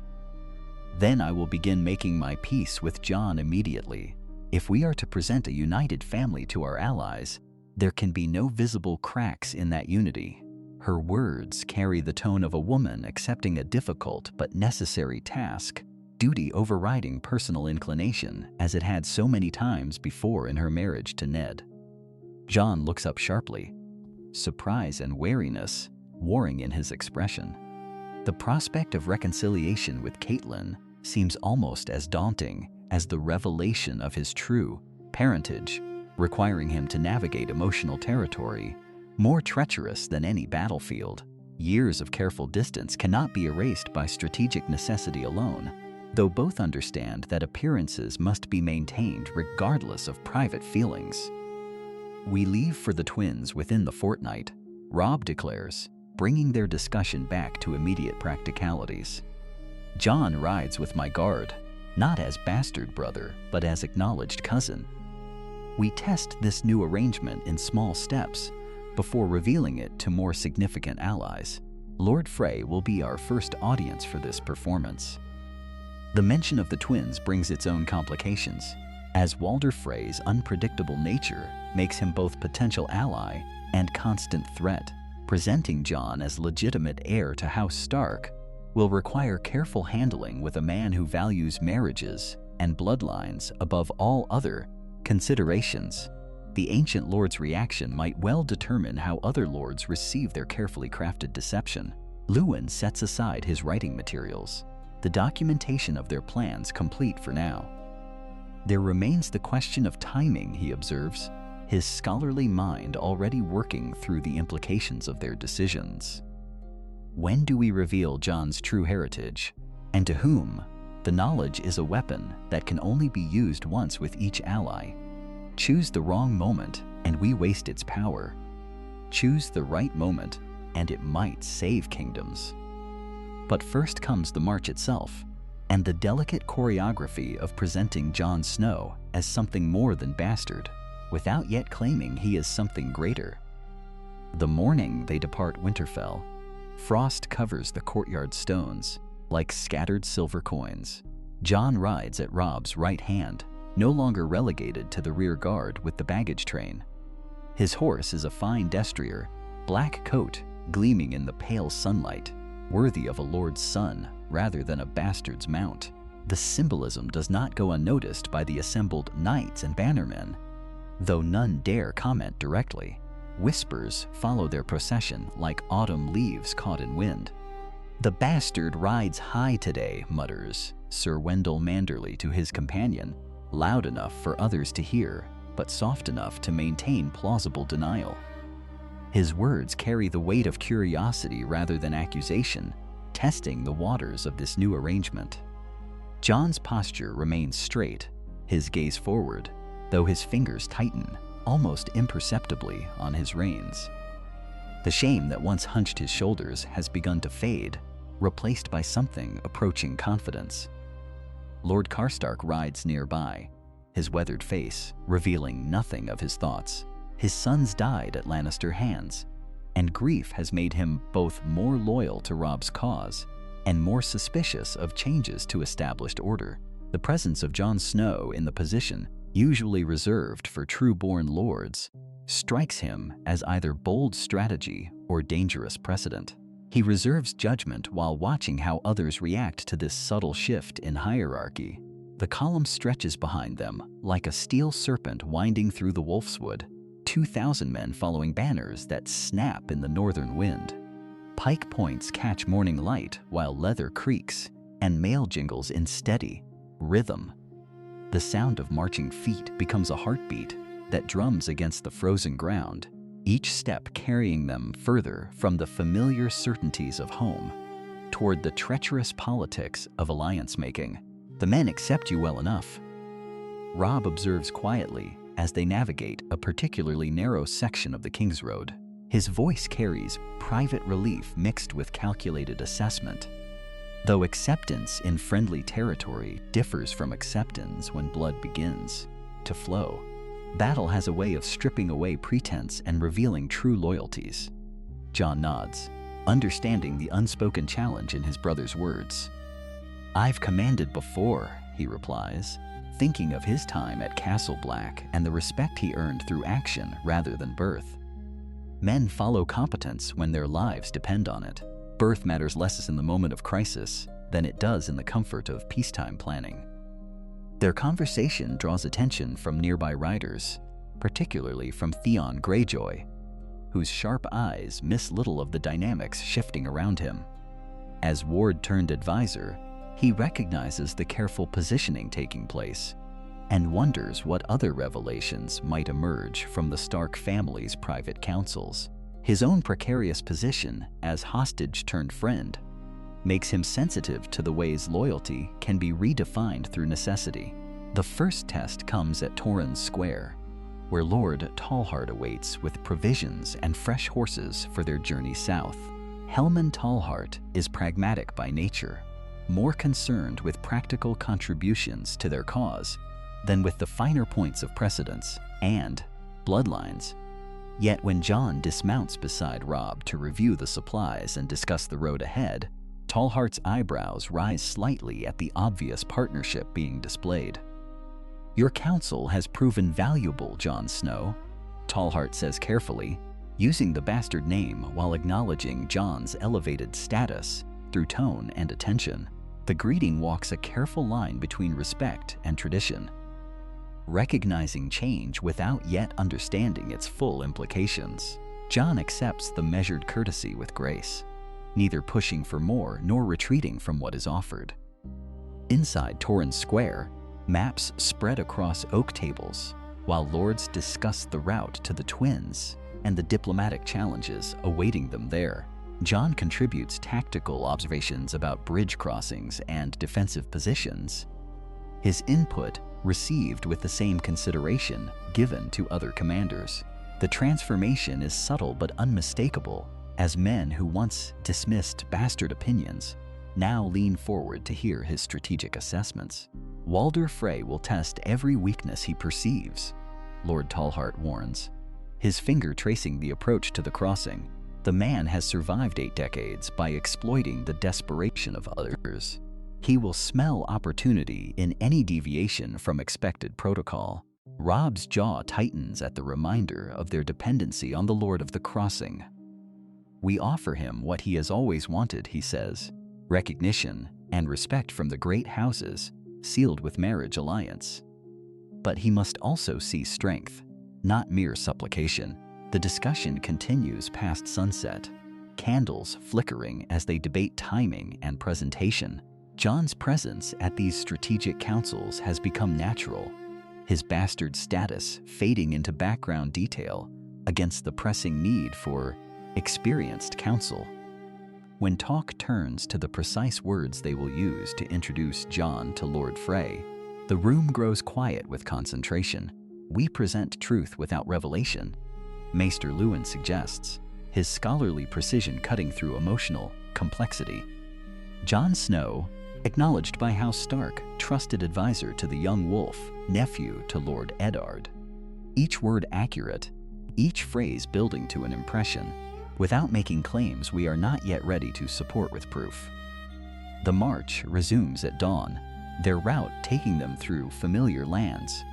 Then I will begin making my peace with Jon immediately. If we are to present a united family to our allies, there can be no visible cracks in that unity. Her words carry the tone of a woman accepting a difficult but necessary task, duty overriding personal inclination as it had so many times before in her marriage to Ned. Jon looks up sharply, surprise and wariness warring in his expression. The prospect of reconciliation with Catelyn seems almost as daunting as the revelation of his true parentage, requiring him to navigate emotional territory more treacherous than any battlefield. Years of careful distance cannot be erased by strategic necessity alone, though both understand that appearances must be maintained regardless of private feelings. We leave for the twins within the fortnight, Robb declares, bringing their discussion back to immediate practicalities. Jon rides with my guard, not as bastard brother, but as acknowledged cousin. We test this new arrangement in small steps before revealing it to more significant allies. Lord Frey will be our first audience for this performance. The mention of the twins brings its own complications, as Walder Frey's unpredictable nature makes him both potential ally and constant threat. Presenting Jon as legitimate heir to House Stark will require careful handling with a man who values marriages and bloodlines above all other considerations. The ancient lord's reaction might well determine how other lords receive their carefully crafted deception. Lewin sets aside his writing materials, the documentation of their plans complete for now. There remains the question of timing, he observes, his scholarly mind already working through the implications of their decisions. When do we reveal Jon's true heritage, and to whom? The knowledge is a weapon that can only be used once with each ally. Choose the wrong moment, and we waste its power. Choose the right moment, and it might save kingdoms. But first comes the march itself, and the delicate choreography of presenting Jon Snow as something more than bastard, without yet claiming he is something greater. The morning they depart Winterfell, frost covers the courtyard stones like scattered silver coins. Jon rides at Robb's right hand, no longer relegated to the rear guard with the baggage train. His horse is a fine destrier, black coat gleaming in the pale sunlight, worthy of a lord's son rather than a bastard's mount. The symbolism does not go unnoticed by the assembled knights and bannermen, though none dare comment directly. Whispers follow their procession like autumn leaves caught in wind. "The bastard rides high today," mutters Sir Wendell Manderly to his companion, loud enough for others to hear, but soft enough to maintain plausible denial. His words carry the weight of curiosity rather than accusation, testing the waters of this new arrangement. Jon's posture remains straight, his gaze forward, though his fingers tighten, almost imperceptibly, on his reins. The shame that once hunched his shoulders has begun to fade, replaced by something approaching confidence. Lord Karstark rides nearby, his weathered face revealing nothing of his thoughts. His sons died at Lannister hands, and grief has made him both more loyal to Robb's cause and more suspicious of changes to established order. The presence of Jon Snow in the position, usually reserved for true-born lords, strikes him as either bold strategy or dangerous precedent. He reserves judgment while watching how others react to this subtle shift in hierarchy. The column stretches behind them like a steel serpent winding through the wolfswood, 2,000 men following banners that snap in the northern wind. Pike points catch morning light while leather creaks and mail jingles in steady rhythm. The sound of marching feet becomes a heartbeat that drums against the frozen ground, each step carrying them further from the familiar certainties of home toward the treacherous politics of alliance-making. The men accept you well enough. Robb observes quietly as they navigate a particularly narrow section of the King's Road. His voice carries private relief mixed with calculated assessment. Though acceptance in friendly territory differs from acceptance when blood begins to flow, battle has a way of stripping away pretense and revealing true loyalties. Jon nods, understanding the unspoken challenge in his brother's words. "I've commanded before," he replies, thinking of his time at Castle Black and the respect he earned through action rather than birth. Men follow competence when their lives depend on it. Birth matters less in the moment of crisis than it does in the comfort of peacetime planning. Their conversation draws attention from nearby riders, particularly from Theon Greyjoy, whose sharp eyes miss little of the dynamics shifting around him. As ward-turned-advisor, he recognizes the careful positioning taking place and wonders what other revelations might emerge from the Stark family's private councils. His own precarious position as hostage-turned-friend makes him sensitive to the ways loyalty can be redefined through necessity. The first test comes at Torrhen's Square, where Lord Tallhart awaits with provisions and fresh horses for their journey south. Helman Tallhart is pragmatic by nature, more concerned with practical contributions to their cause than with the finer points of precedence and bloodlines. Yet when Jon dismounts beside Robb to review the supplies and discuss the road ahead, Tallhart's eyebrows rise slightly at the obvious partnership being displayed. "Your counsel has proven valuable, Jon Snow," Tallhart says carefully, using the bastard name while acknowledging Jon's elevated status through tone and attention. The greeting walks a careful line between respect and tradition, recognizing change without yet understanding its full implications. Jon accepts the measured courtesy with grace, neither pushing for more nor retreating from what is offered. Inside Torrhen's Square, maps spread across oak tables, while lords discuss the route to the Twins and the diplomatic challenges awaiting them there. Jon contributes tactical observations about bridge crossings and defensive positions, his input received with the same consideration given to other commanders. The transformation is subtle but unmistakable, as men who once dismissed bastard opinions now lean forward to hear his strategic assessments. "Walder Frey will test every weakness he perceives," Lord Tallhart warns, his finger tracing the approach to the crossing. The man has survived 8 decades by exploiting the desperation of others. He will smell opportunity in any deviation from expected protocol. Robb's jaw tightens at the reminder of their dependency on the Lord of the Crossing. "We offer him what he has always wanted," he says, "recognition and respect from the great houses sealed with marriage alliance. But he must also see strength, not mere supplication." The discussion continues past sunset, candles flickering as they debate timing and presentation. Jon's presence at these strategic councils has become natural, his bastard status fading into background detail against the pressing need for experienced counsel. When talk turns to the precise words they will use to introduce Jon to Lord Frey, the room grows quiet with concentration. "We present truth without revelation," Maester Luwin suggests, his scholarly precision cutting through emotional complexity. Jon Snow, acknowledged by House Stark, trusted advisor to the young wolf, nephew to Lord Eddard. Each word accurate, each phrase building to an impression, without making claims we are not yet ready to support with proof. The march resumes at dawn, their route taking them through familiar lands,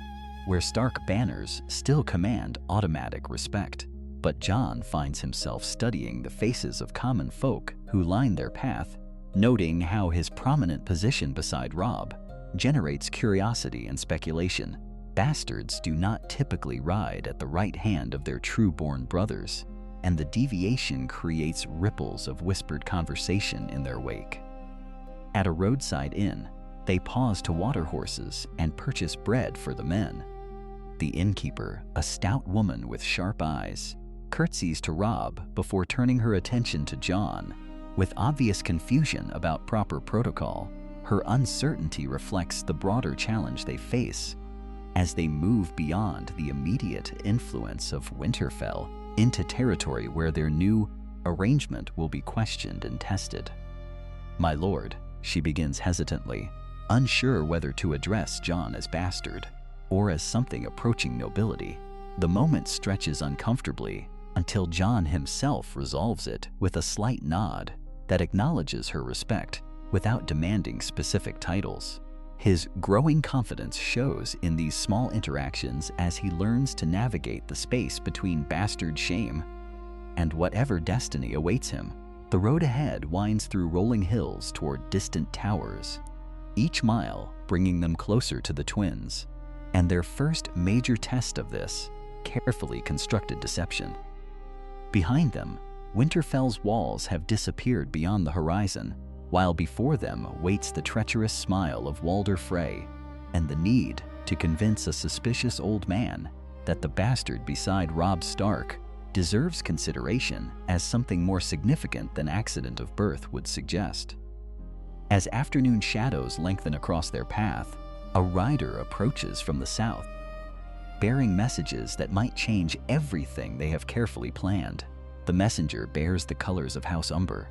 where Stark banners still command automatic respect. But Jon finds himself studying the faces of common folk who line their path, noting how his prominent position beside Robb generates curiosity and speculation. Bastards do not typically ride at the right hand of their true-born brothers, and the deviation creates ripples of whispered conversation in their wake. At a roadside inn, they pause to water horses and purchase bread for the men. The innkeeper, a stout woman with sharp eyes, curtsies to Robb before turning her attention to Jon. With obvious confusion about proper protocol, her uncertainty reflects the broader challenge they face as they move beyond the immediate influence of Winterfell into territory where their new arrangement will be questioned and tested. "My lord," she begins hesitantly, unsure whether to address Jon as bastard or as something approaching nobility. The moment stretches uncomfortably until Jon himself resolves it with a slight nod that acknowledges her respect without demanding specific titles. His growing confidence shows in these small interactions as he learns to navigate the space between bastard shame and whatever destiny awaits him. The road ahead winds through rolling hills toward distant towers, each mile bringing them closer to the twins, and their first major test of this carefully constructed deception. Behind them, Winterfell's walls have disappeared beyond the horizon, while before them waits the treacherous smile of Walder Frey and the need to convince a suspicious old man that the bastard beside Robb Stark deserves consideration as something more significant than accident of birth would suggest. As afternoon shadows lengthen across their path, a rider approaches from the south, bearing messages that might change everything they have carefully planned. The messenger bears the colors of House Umber,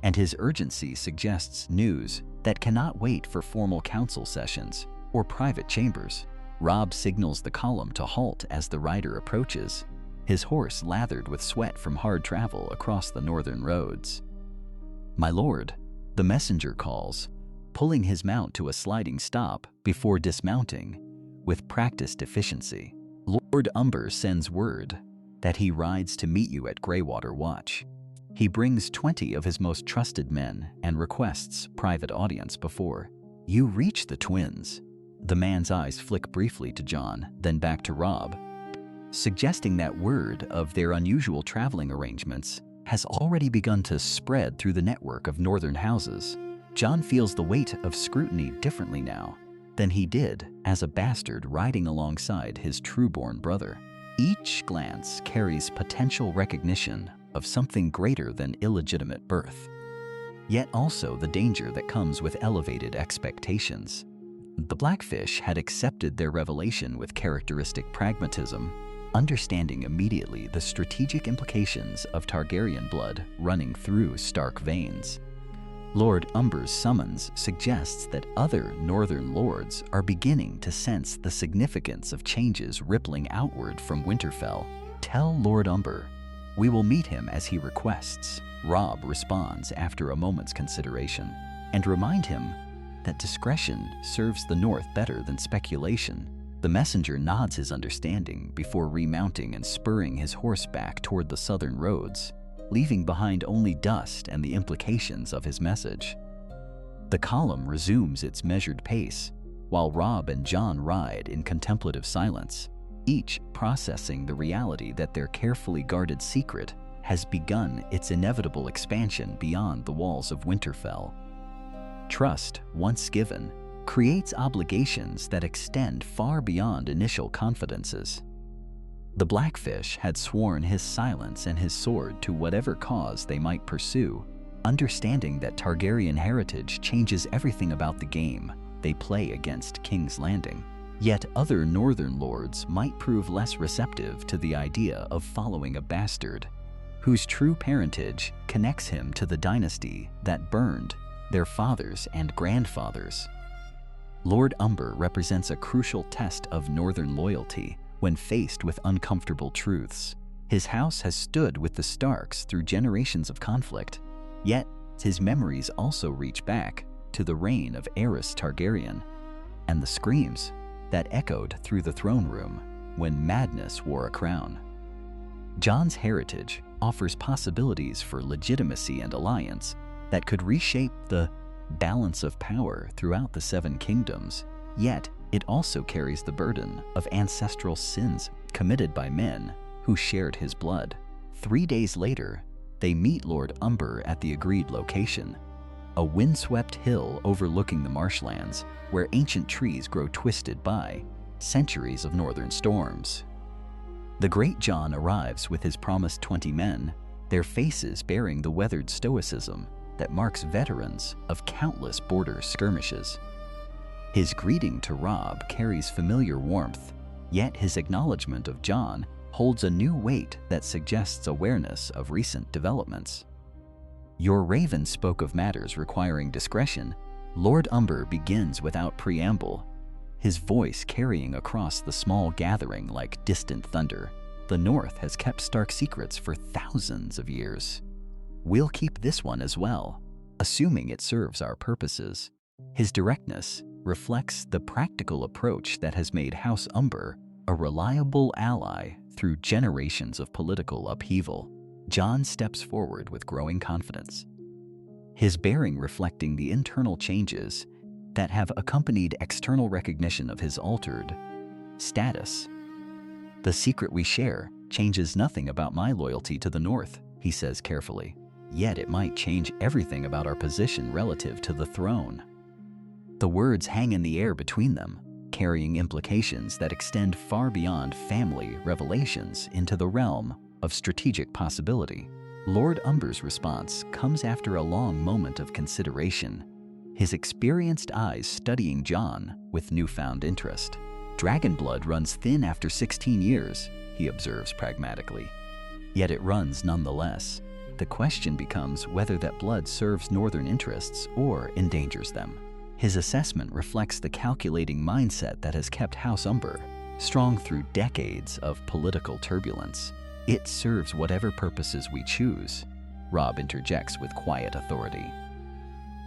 and his urgency suggests news that cannot wait for formal council sessions or private chambers. Robb signals the column to halt as the rider approaches, his horse lathered with sweat from hard travel across the northern roads. "My lord," the messenger calls, pulling his mount to a sliding stop before dismounting with practiced efficiency. "Lord Umber sends word that he rides to meet you at Greywater Watch. He brings 20 of his most trusted men and requests private audience before you reach the twins." The man's eyes flick briefly to Jon, then back to Robb, suggesting that word of their unusual traveling arrangements has already begun to spread through the network of northern houses. Jon feels the weight of scrutiny differently now than he did as a bastard riding alongside his true-born brother. Each glance carries potential recognition of something greater than illegitimate birth, yet also the danger that comes with elevated expectations. The Blackfish had accepted their revelation with characteristic pragmatism, understanding immediately the strategic implications of Targaryen blood running through Stark veins. Lord Umber's summons suggests that other northern lords are beginning to sense the significance of changes rippling outward from Winterfell. "Tell Lord Umber we will meet him as he requests," Robb responds after a moment's consideration, "and remind him that discretion serves the North better than speculation." The messenger nods his understanding before remounting and spurring his horse back toward the southern roads, leaving behind only dust and the implications of his message. The column resumes its measured pace, while Robb and Jon ride in contemplative silence, each processing the reality that their carefully guarded secret has begun its inevitable expansion beyond the walls of Winterfell. Trust, once given, creates obligations that extend far beyond initial confidences. The Blackfish had sworn his silence and his sword to whatever cause they might pursue, understanding that Targaryen heritage changes everything about the game they play against King's Landing. Yet other northern lords might prove less receptive to the idea of following a bastard, whose true parentage connects him to the dynasty that burned their fathers and grandfathers. Lord Umber represents a crucial test of northern loyalty when faced with uncomfortable truths. His house has stood with the Starks through generations of conflict, yet his memories also reach back to the reign of Aerys Targaryen and the screams that echoed through the throne room when madness wore a crown. Jon's heritage offers possibilities for legitimacy and alliance that could reshape the balance of power throughout the Seven Kingdoms, yet It also carries the burden of ancestral sins committed by men who shared his blood. 3 days later, they meet Lord Umber at the agreed location, a windswept hill overlooking the marshlands where ancient trees grow twisted by centuries of northern storms. The great Jon arrives with his promised 20 men, their faces bearing the weathered stoicism that marks veterans of countless border skirmishes. His greeting to Robb carries familiar warmth, yet his acknowledgement of Jon holds a new weight that suggests awareness of recent developments. "Your raven spoke of matters requiring discretion." Lord Umber begins without preamble, his voice carrying across the small gathering like distant thunder. "The North has kept Stark secrets for thousands of years. We'll keep this one as well, assuming it serves our purposes." His directness reflects the practical approach that has made House Umber a reliable ally through generations of political upheaval. Jon steps forward with growing confidence, his bearing reflecting the internal changes that have accompanied external recognition of his altered status. "The secret we share changes nothing about my loyalty to the North," he says carefully. "Yet it might change everything about our position relative to the throne." The words hang in the air between them, carrying implications that extend far beyond family revelations into the realm of strategic possibility. Lord Umber's response comes after a long moment of consideration, his experienced eyes studying Jon with newfound interest. "Dragon blood runs thin after 16 years, he observes pragmatically. "Yet it runs nonetheless. The question becomes whether that blood serves northern interests or endangers them." His assessment reflects the calculating mindset that has kept House Umber strong through decades of political turbulence. "It serves whatever purposes we choose," Robb interjects with quiet authority.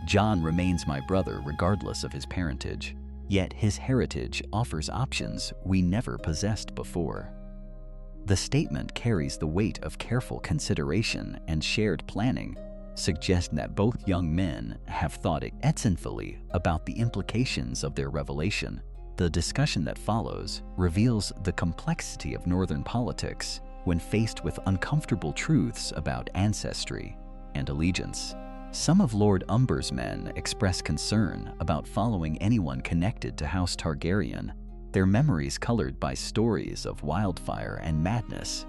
"Jon remains my brother regardless of his parentage, yet his heritage offers options we never possessed before." The statement carries the weight of careful consideration and shared planning, suggesting that both young men have thought intensely about the implications of their revelation. The discussion that follows reveals the complexity of northern politics when faced with uncomfortable truths about ancestry and allegiance. Some of Lord Umber's men express concern about following anyone connected to House Targaryen, their memories colored by stories of wildfire and madness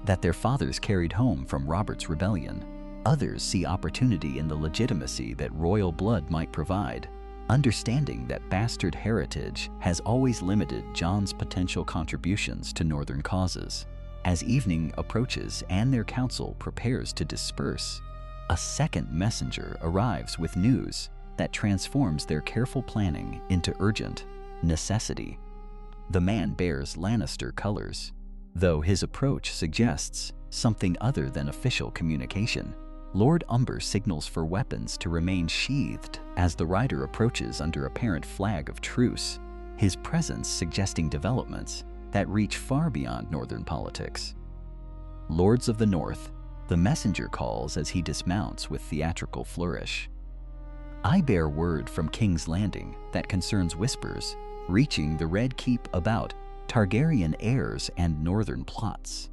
that their fathers carried home from Robert's rebellion. Others see opportunity in the legitimacy that royal blood might provide, understanding that bastard heritage has always limited Jon's potential contributions to northern causes. As evening approaches and their council prepares to disperse, a second messenger arrives with news that transforms their careful planning into urgent necessity. The man bears Lannister colors, though his approach suggests something other than official communication. Lord Umber signals for weapons to remain sheathed as the rider approaches under apparent flag of truce, his presence suggesting developments that reach far beyond northern politics. "Lords of the North," the messenger calls as he dismounts with theatrical flourish. "I bear word from King's Landing that concerns whispers reaching the Red Keep about Targaryen heirs and northern plots."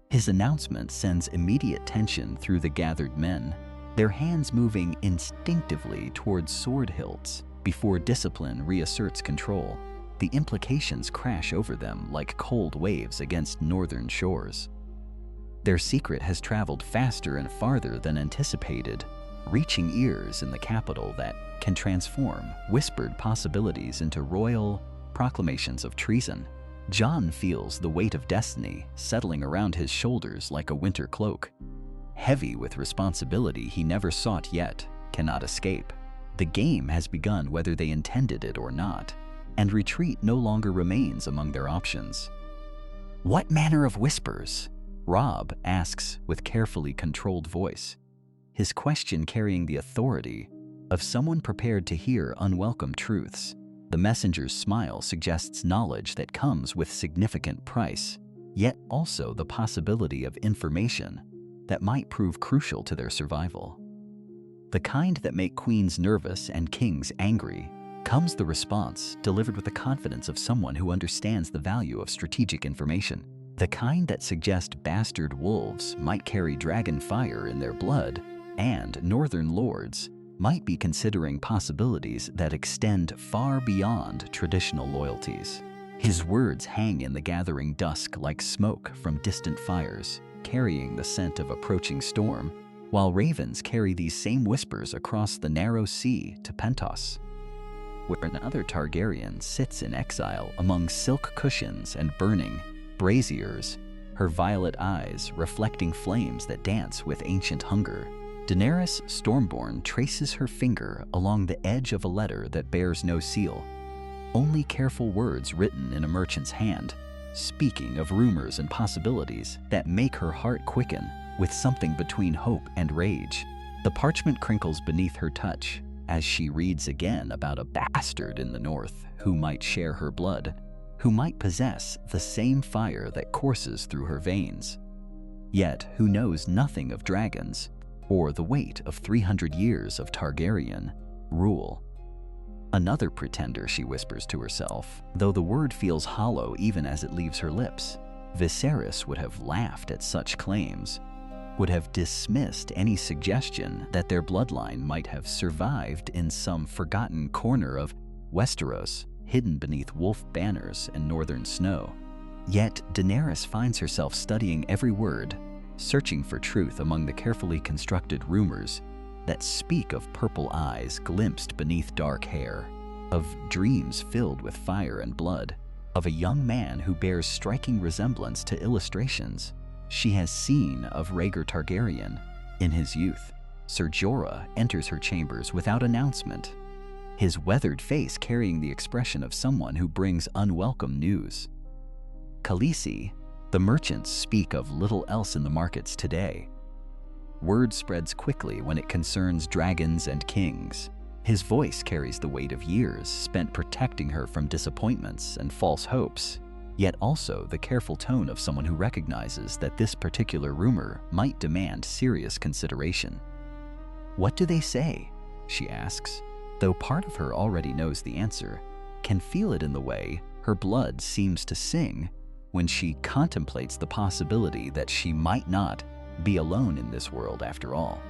His announcement sends immediate tension through the gathered men, their hands moving instinctively towards sword hilts before discipline reasserts control. The implications crash over them like cold waves against northern shores. Their secret has traveled faster and farther than anticipated, reaching ears in the capital that can transform whispered possibilities into royal proclamations of treason. Jon feels the weight of destiny settling around his shoulders like a winter cloak. Heavy with responsibility he never sought yet cannot escape. The game has begun whether they intended it or not, and retreat no longer remains among their options. "What manner of whispers?" Robb asks with carefully controlled voice, his question carrying the authority of someone prepared to hear unwelcome truths. The messenger's smile suggests knowledge that comes with significant price, yet also the possibility of information that might prove crucial to their survival. The kind that make queens nervous and kings angry, comes the response, delivered with the confidence of someone who understands the value of strategic information. The kind that suggests bastard wolves might carry dragon fire in their blood, and northern lords might be considering possibilities that extend far beyond traditional loyalties. His words hang in the gathering dusk like smoke from distant fires, carrying the scent of approaching storm, while ravens carry these same whispers across the narrow sea to Pentos, where another Targaryen sits in exile among silk cushions and burning braziers, her violet eyes reflecting flames that dance with ancient hunger. Daenerys Stormborn traces her finger along the edge of a letter that bears no seal, only careful words written in a merchant's hand, speaking of rumors and possibilities that make her heart quicken with something between hope and rage. The parchment crinkles beneath her touch as she reads again about a bastard in the north who might share her blood, who might possess the same fire that courses through her veins, yet who knows nothing of dragons or the weight of 300 years of Targaryen rule. Another pretender, she whispers to herself, though the word feels hollow even as it leaves her lips. Viserys would have laughed at such claims, would have dismissed any suggestion that their bloodline might have survived in some forgotten corner of Westeros, hidden beneath wolf banners and northern snow. Yet Daenerys finds herself studying every word, searching for truth among the carefully constructed rumors that speak of purple eyes glimpsed beneath dark hair, of dreams filled with fire and blood, of a young man who bears striking resemblance to illustrations she has seen of Rhaegar Targaryen in his youth. Ser Jorah enters her chambers without announcement, his weathered face carrying the expression of someone who brings unwelcome news. Khaleesi, the merchants speak of little else in the markets today. Word spreads quickly when it concerns dragons and kings. His voice carries the weight of years spent protecting her from disappointments and false hopes, yet also the careful tone of someone who recognizes that this particular rumor might demand serious consideration. "What do they say?" she asks, though part of her already knows the answer, can feel it in the way her blood seems to sing when she contemplates the possibility that she might not be alone in this world after all.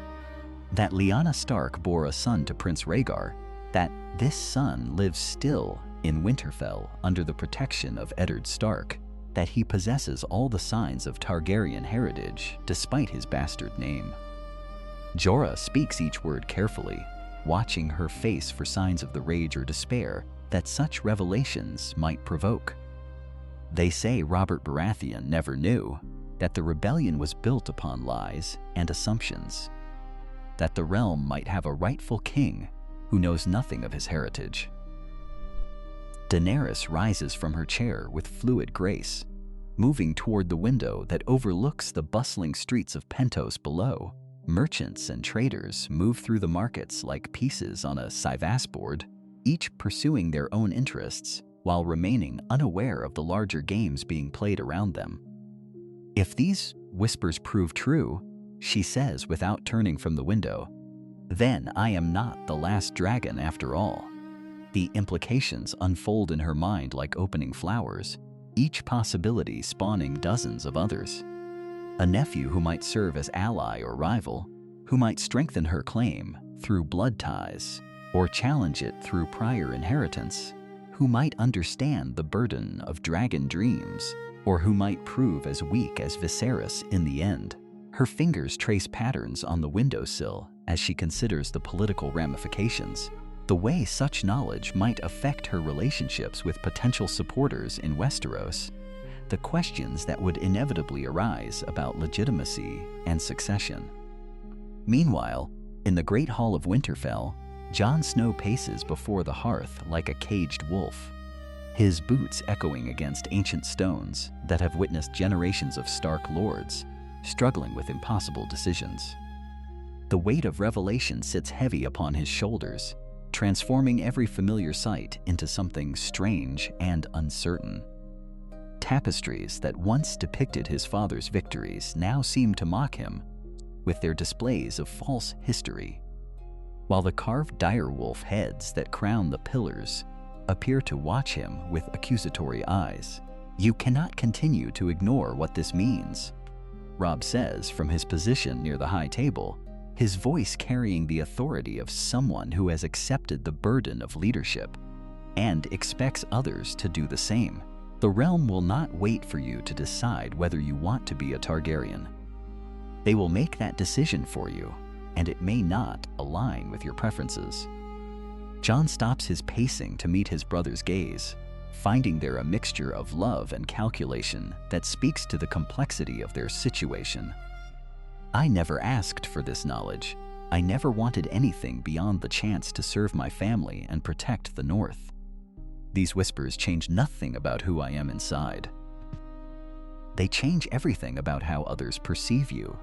That Lyanna Stark bore a son to Prince Rhaegar, that this son lives still in Winterfell under the protection of Eddard Stark, that he possesses all the signs of Targaryen heritage despite his bastard name. Jorah speaks each word carefully, watching her face for signs of the rage or despair that such revelations might provoke. They say Robert Baratheon never knew that the rebellion was built upon lies and assumptions, that the realm might have a rightful king who knows nothing of his heritage. Daenerys rises from her chair with fluid grace, moving toward the window that overlooks the bustling streets of Pentos below. Merchants and traders move through the markets like pieces on a Sivas board, each pursuing their own interests while remaining unaware of the larger games being played around them. "If these whispers prove true," she says without turning from the window, "then I am not the last dragon after all." The implications unfold in her mind like opening flowers, each possibility spawning dozens of others. A nephew who might serve as ally or rival, who might strengthen her claim through blood ties or challenge it through prior inheritance, who might understand the burden of dragon dreams, or who might prove as weak as Viserys in the end. Her fingers trace patterns on the windowsill as she considers the political ramifications, the way such knowledge might affect her relationships with potential supporters in Westeros, the questions that would inevitably arise about legitimacy and succession. Meanwhile, in the Great Hall of Winterfell, Jon Snow paces before the hearth like a caged wolf, his boots echoing against ancient stones that have witnessed generations of Stark lords struggling with impossible decisions. The weight of revelation sits heavy upon his shoulders, transforming every familiar sight into something strange and uncertain. Tapestries that once depicted his father's victories now seem to mock him with their displays of false history. while the carved direwolf heads that crown the pillars appear to watch him with accusatory eyes. "You cannot continue to ignore what this means," Robb says from his position near the high table, his voice carrying the authority of someone who has accepted the burden of leadership and expects others to do the same. "The realm will not wait for you to decide whether you want to be a Targaryen. They will make that decision for you, and it may not align with your preferences." Jon stops his pacing to meet his brother's gaze, finding there a mixture of love and calculation that speaks to the complexity of their situation. "I never asked for this knowledge. I never wanted anything beyond the chance to serve my family and protect the North. These whispers change nothing about who I am inside. They change everything about how others perceive you."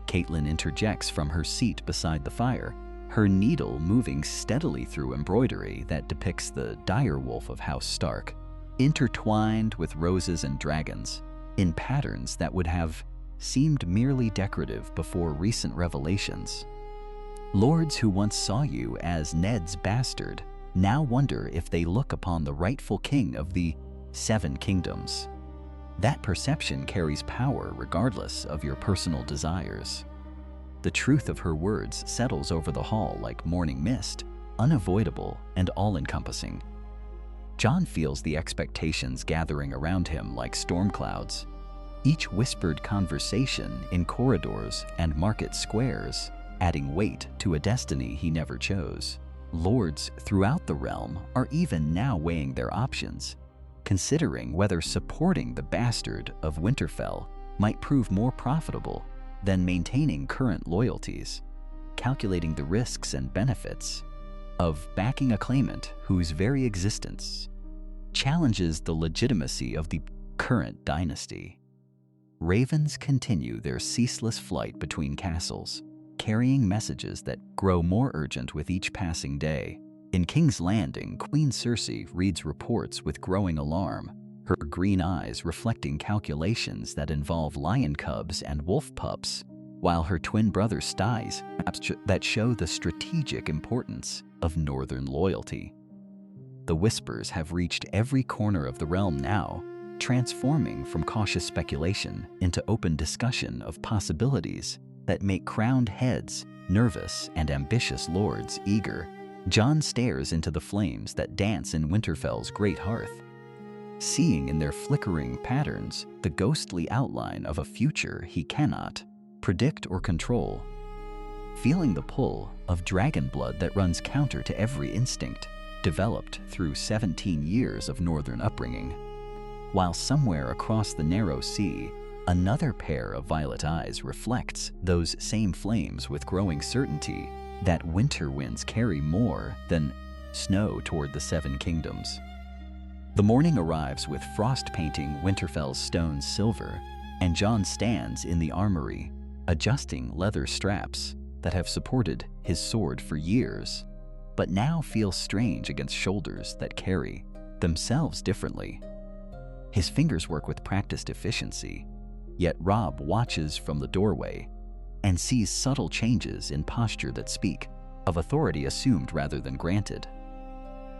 Catelyn interjects from her seat beside the fire, her needle moving steadily through embroidery that depicts the direwolf of House Stark, intertwined with roses and dragons, in patterns that would have seemed merely decorative before recent revelations. "Lords who once saw you as Ned's bastard now wonder if they look upon the rightful king of the 7 kingdoms. That perception carries power regardless of your personal desires." The truth of her words settles over the hall like morning mist, unavoidable and all-encompassing. Jon feels the expectations gathering around him like storm clouds, each whispered conversation in corridors and market squares adding weight to a destiny he never chose. Lords throughout the realm are even now weighing their options, considering whether supporting the bastard of Winterfell might prove more profitable than maintaining current loyalties, calculating the risks and benefits of backing a claimant whose very existence challenges the legitimacy of the current dynasty. Ravens continue their ceaseless flight between castles, carrying messages that grow more urgent with each passing day. In King's Landing, Queen Cersei reads reports with growing alarm, her green eyes reflecting calculations that involve lion cubs and wolf pups, while her twin brother Styes maps that show the strategic importance of northern loyalty. The whispers have reached every corner of the realm now, transforming from cautious speculation into open discussion of possibilities that make crowned heads nervous and ambitious lords eager. Jon stares into the flames that dance in Winterfell's great hearth, seeing in their flickering patterns the ghostly outline of a future he cannot predict or control. Feeling the pull of dragon blood that runs counter to every instinct developed through 17 years of northern upbringing, while somewhere across the narrow sea, another pair of violet eyes reflects those same flames with growing certainty that winter winds carry more than snow toward the 7 kingdoms. The morning arrives with frost painting Winterfell's stones silver, and Jon stands in the armory, adjusting leather straps that have supported his sword for years, but now feel strange against shoulders that carry themselves differently. His fingers work with practiced efficiency, yet Robb watches from the doorway and sees subtle changes in posture that speak of authority assumed rather than granted.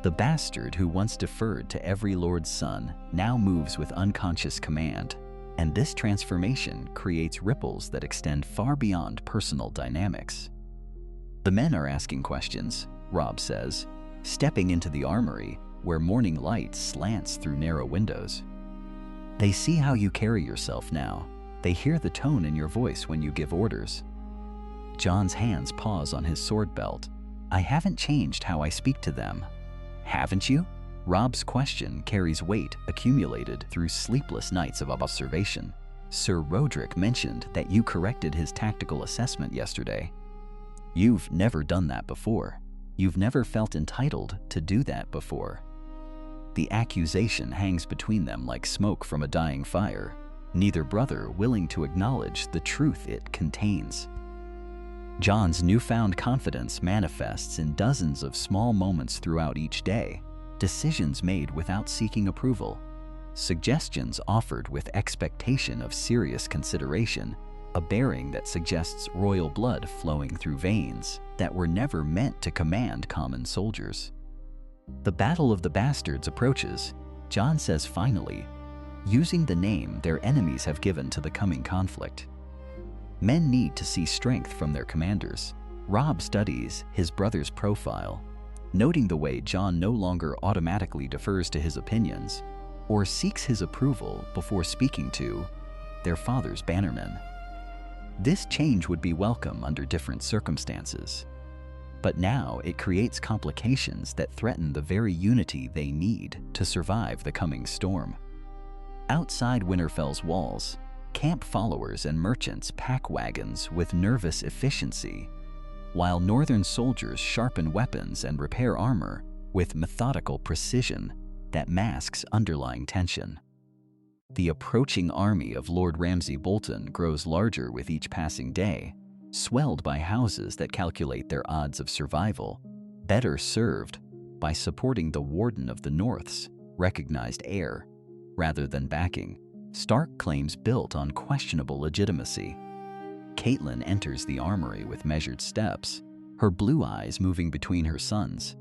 The bastard who once deferred to every lord's son now moves with unconscious command, and this transformation creates ripples that extend far beyond personal dynamics. "The men are asking questions," Robb says, stepping into the armory where morning light slants through narrow windows. "They see how you carry yourself now. They hear the tone in your voice when you give orders." Jon's hands pause on his sword belt. "I haven't changed how I speak to them." "Haven't you?" Robb's question carries weight accumulated through sleepless nights of observation. "Sir Roderick mentioned that you corrected his tactical assessment yesterday. You've never done that before. You've never felt entitled to do that before." The accusation hangs between them like smoke from a dying fire, neither brother willing to acknowledge the truth it contains. Jon's newfound confidence manifests in dozens of small moments throughout each day, decisions made without seeking approval, suggestions offered with expectation of serious consideration, a bearing that suggests royal blood flowing through veins, that were never meant to command common soldiers. The Battle of the Bastards approaches, Jon says finally, using the name their enemies have given to the coming conflict. Men need to see strength from their commanders. Robb studies his brother's profile, noting the way Jon no longer automatically defers to his opinions or seeks his approval before speaking to their father's bannermen. This change would be welcome under different circumstances, but now it creates complications that threaten the very unity they need to survive the coming storm. Outside Winterfell's walls, camp followers and merchants pack wagons with nervous efficiency, while northern soldiers sharpen weapons and repair armor with methodical precision that masks underlying tension. The approaching army of Lord Ramsay Bolton grows larger with each passing day, swelled by houses that calculate their odds of survival, better served by supporting the Warden of the North's recognized heir, rather than backing Stark claims built on questionable legitimacy. Catelyn enters the armory with measured steps, her blue eyes moving between her sons,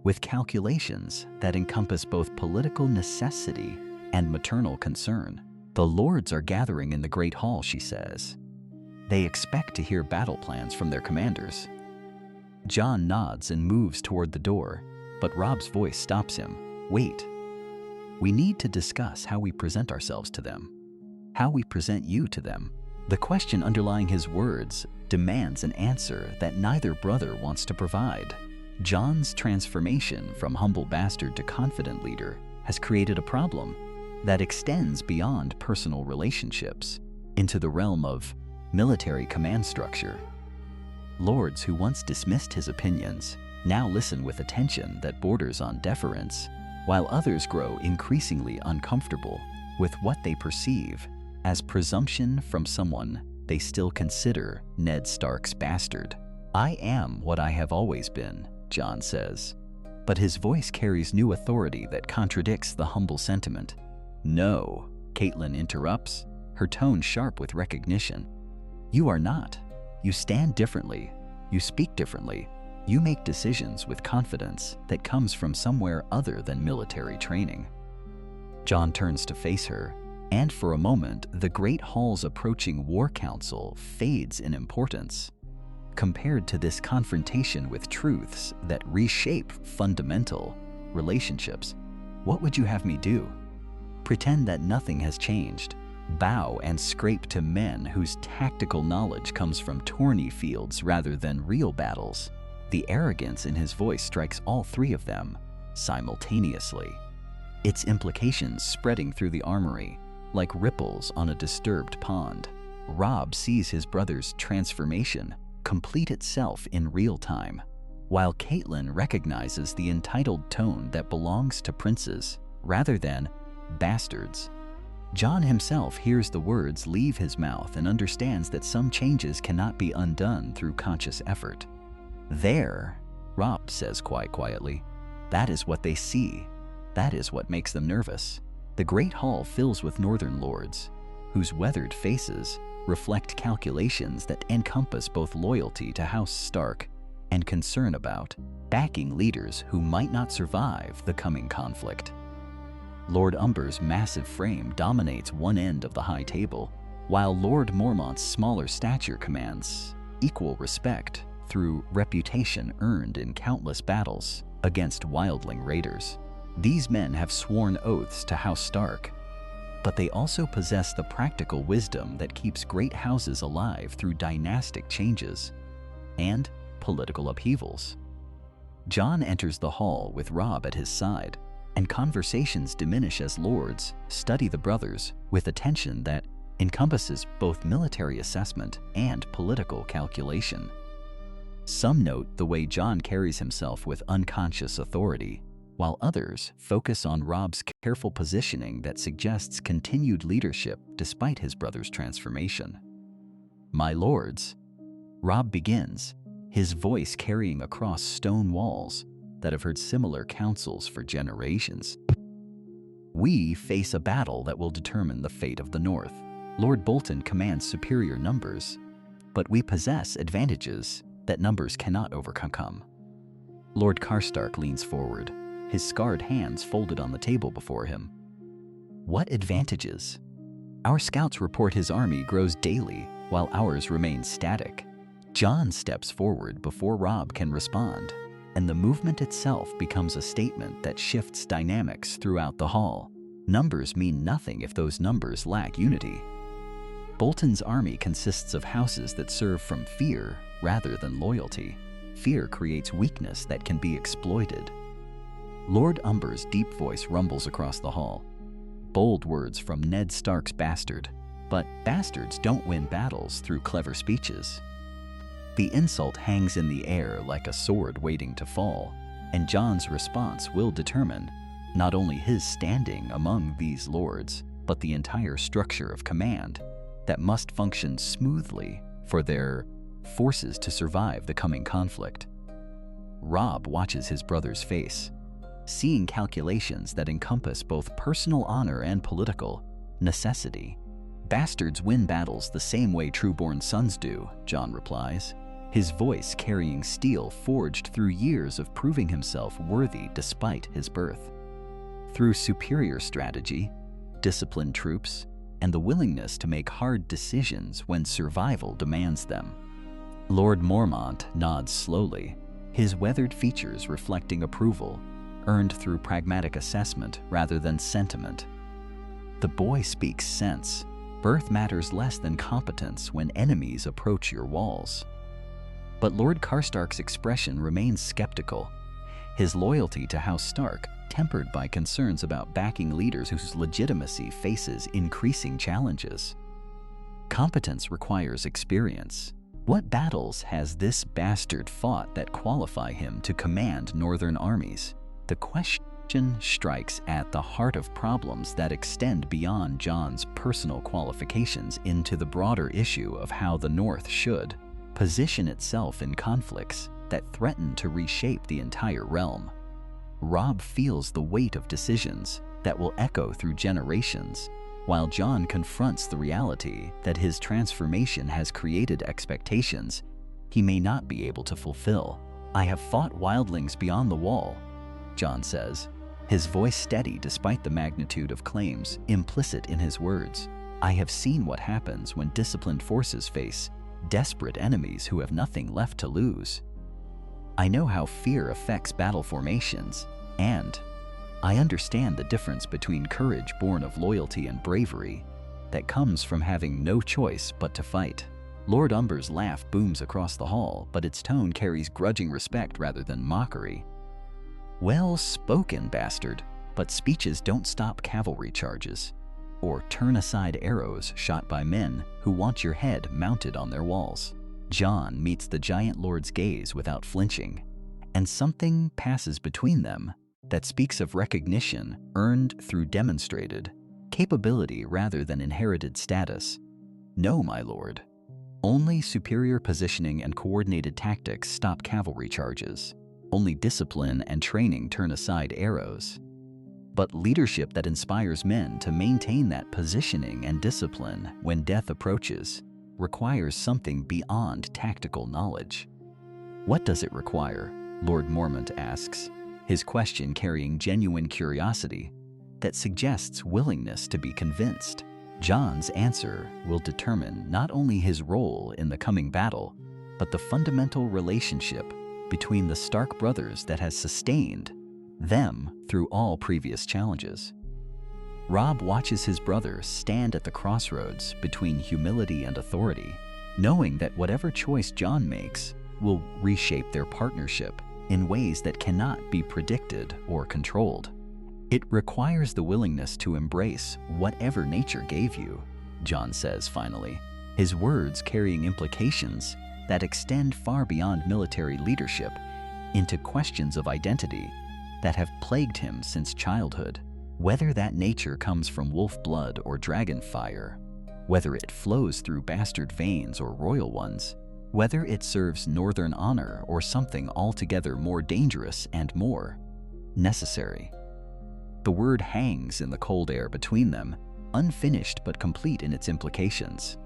with calculations that encompass both political necessity and maternal concern. The lords are gathering in the Great Hall, she says. They expect to hear battle plans from their commanders. Jon nods and moves toward the door, but Robb's voice stops him. Wait. We need to discuss how we present ourselves to them, how we present you to them. The question underlying his words demands an answer that neither brother wants to provide. Jon's transformation from humble bastard to confident leader has created a problem that extends beyond personal relationships into the realm of military command structure. Lords who once dismissed his opinions now listen with attention that borders on deference, while others grow increasingly uncomfortable with what they perceive as presumption from someone they still consider Ned Stark's bastard. I am what I have always been, Jon says, but his voice carries new authority that contradicts the humble sentiment. No, Catelyn interrupts, her tone sharp with recognition. You are not. You stand differently. You speak differently. You make decisions with confidence that comes from somewhere other than military training. Jon turns to face her, and for a moment, the Great Hall's approaching war council fades in importance. Compared to this confrontation with truths that reshape fundamental relationships, what would you have me do? Pretend that nothing has changed. Bow and scrape to men whose tactical knowledge comes from tourney fields rather than real battles. The arrogance in his voice strikes all three of them simultaneously, its implications spreading through the armory like ripples on a disturbed pond. Robb sees his brother's transformation complete itself in real time, while Catelyn recognizes the entitled tone that belongs to princes rather than bastards. Jon himself hears the words leave his mouth and understands that some changes cannot be undone through conscious effort. There, Robb says quite quietly, that is what they see. That is what makes them nervous. The Great Hall fills with northern lords, whose weathered faces reflect calculations that encompass both loyalty to House Stark and concern about backing leaders who might not survive the coming conflict. Lord Umber's massive frame dominates one end of the high table, while Lord Mormont's smaller stature commands equal respect through reputation earned in countless battles against wildling raiders. These men have sworn oaths to House Stark, but they also possess the practical wisdom that keeps great houses alive through dynastic changes and political upheavals. Jon enters the hall with Robb at his side, and conversations diminish as lords study the brothers with attention that encompasses both military assessment and political calculation. Some note the way Jon carries himself with unconscious authority, while others focus on Robb's careful positioning that suggests continued leadership despite his brother's transformation. My lords, Robb begins, his voice carrying across stone walls that have heard similar counsels for generations. We face a battle that will determine the fate of the North. Lord Bolton commands superior numbers, but we possess advantages that numbers cannot overcome. Lord Karstark leans forward, his scarred hands folded on the table before him. What advantages? Our scouts report his army grows daily, while ours remains static. Jon steps forward before Robb can respond, and the movement itself becomes a statement that shifts dynamics throughout the hall. Numbers mean nothing if those numbers lack unity. Bolton's army consists of houses that serve from fear rather than loyalty. Fear creates weakness that can be exploited. Lord Umber's deep voice rumbles across the hall. Bold words from Ned Stark's bastard, but bastards don't win battles through clever speeches. The insult hangs in the air like a sword waiting to fall, and Jon's response will determine not only his standing among these lords, but the entire structure of command that must function smoothly for their forces to survive the coming conflict. Robb watches his brother's face, seeing calculations that encompass both personal honor and political necessity. Bastards win battles the same way true-born sons do, Jon replies, his voice carrying steel forged through years of proving himself worthy despite his birth. Through superior strategy, disciplined troops, and the willingness to make hard decisions when survival demands them. Lord Mormont nods slowly, his weathered features reflecting approval, earned through pragmatic assessment rather than sentiment. The boy speaks sense. Birth matters less than competence when enemies approach your walls. But Lord Karstark's expression remains skeptical, his loyalty to House Stark tempered by concerns about backing leaders whose legitimacy faces increasing challenges. Competence requires experience. What battles has this bastard fought that qualify him to command northern armies? The question strikes at the heart of problems that extend beyond Jon's personal qualifications into the broader issue of how the North should position itself in conflicts that threaten to reshape the entire realm. Robb feels the weight of decisions that will echo through generations, while Jon confronts the reality that his transformation has created expectations he may not be able to fulfill. "I have fought wildlings beyond the wall," Jon says, his voice steady despite the magnitude of claims implicit in his words. "I have seen what happens when disciplined forces face desperate enemies who have nothing left to lose. I know how fear affects battle formations, and I understand the difference between courage born of loyalty and bravery that comes from having no choice but to fight." Lord Umber's laugh booms across the hall, but its tone carries grudging respect rather than mockery. "Well spoken, bastard, but speeches don't stop cavalry charges, or turn aside arrows shot by men who want your head mounted on their walls." Jon meets the giant lord's gaze without flinching, and something passes between them that speaks of recognition earned through demonstrated capability rather than inherited status. "No, my lord. Only superior positioning and coordinated tactics stop cavalry charges. Only discipline and training turn aside arrows. But leadership that inspires men to maintain that positioning and discipline when death approaches requires something beyond tactical knowledge." "What does it require?" Lord Mormont asks, his question carrying genuine curiosity that suggests willingness to be convinced. Jon's answer will determine not only his role in the coming battle, but the fundamental relationship between the Stark brothers that has sustained them through all previous challenges. Robb watches his brother stand at the crossroads between humility and authority, knowing that whatever choice Jon makes will reshape their partnership in ways that cannot be predicted or controlled. "It requires the willingness to embrace whatever nature gave you," Jon says finally, his words carrying implications that extend far beyond military leadership into questions of identity that have plagued him since childhood. Whether that nature comes from wolf blood or dragon fire, whether it flows through bastard veins or royal ones, whether it serves northern honor or something altogether more dangerous and more necessary. The word hangs in the cold air between them, unfinished but complete in its implications.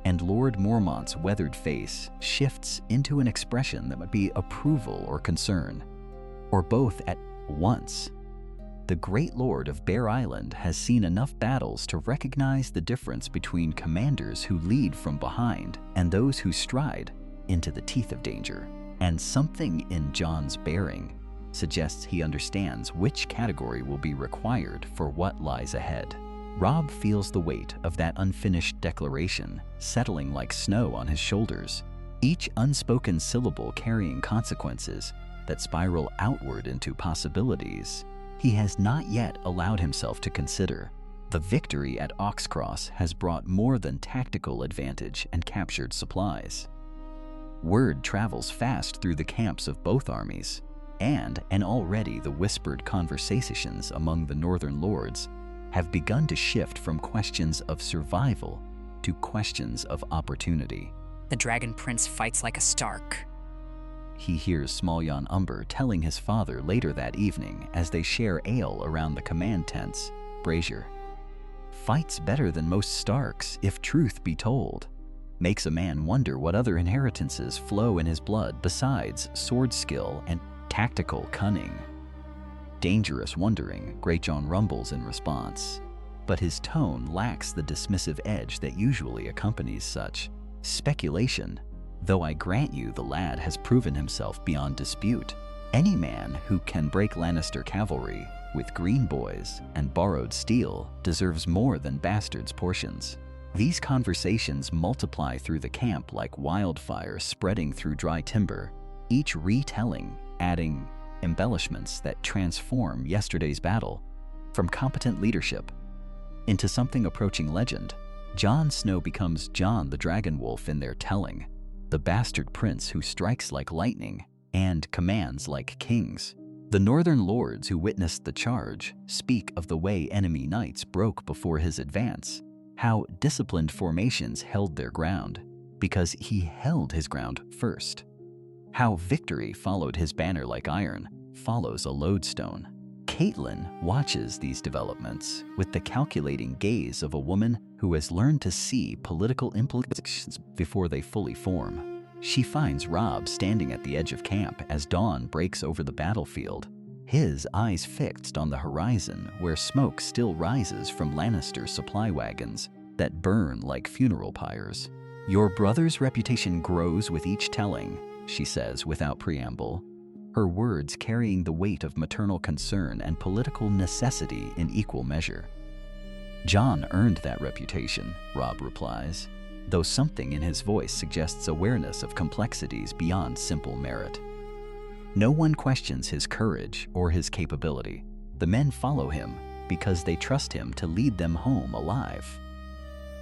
and Lord Mormont's weathered face shifts into an expression that would be approval or concern, or both at once. The Great Lord of Bear Island has seen enough battles to recognize the difference between commanders who lead from behind and those who stride into the teeth of danger. And something in Jon's bearing suggests he understands which category will be required for what lies ahead. Robb feels the weight of that unfinished declaration settling like snow on his shoulders, each unspoken syllable carrying consequences that spiral outward into possibilities he has not yet allowed himself to consider. The victory at Oxcross has brought more than tactical advantage and captured supplies. Word travels fast through the camps of both armies, and already the whispered conversations among the northern lords have begun to shift from questions of survival to questions of opportunity. The Dragon Prince fights like a Stark. He hears Small Jon Umber telling his father later that evening as they share ale around the command tent's brazier. Fights better than most Starks, if truth be told. Makes a man wonder what other inheritances flow in his blood besides sword skill and tactical cunning. Dangerous wondering, Great Jon rumbles in response, but his tone lacks the dismissive edge that usually accompanies such speculation. Though I grant you the lad has proven himself beyond dispute, any man who can break Lannister cavalry with green boys and borrowed steel deserves more than bastards' portions. These conversations multiply through the camp like wildfire spreading through dry timber, each retelling adding embellishments that transform yesterday's battle. From competent leadership into something approaching legend, Jon Snow becomes Jon the Dragon Wolf in their telling, the bastard prince who strikes like lightning and commands like kings. The northern lords who witnessed the charge speak of the way enemy knights broke before his advance, how disciplined formations held their ground because he held his ground first, how victory followed his banner like iron follows a lodestone. Catelyn watches these developments with the calculating gaze of a woman who has learned to see political implications before they fully form. She finds Robb standing at the edge of camp as dawn breaks over the battlefield, his eyes fixed on the horizon where smoke still rises from Lannister supply wagons that burn like funeral pyres. "Your brother's reputation grows with each telling," she says without preamble, her words carrying the weight of maternal concern and political necessity in equal measure. "Jon earned that reputation," Robb replies, though something in his voice suggests awareness of complexities beyond simple merit. No one questions his courage or his capability. The men follow him because they trust him to lead them home alive.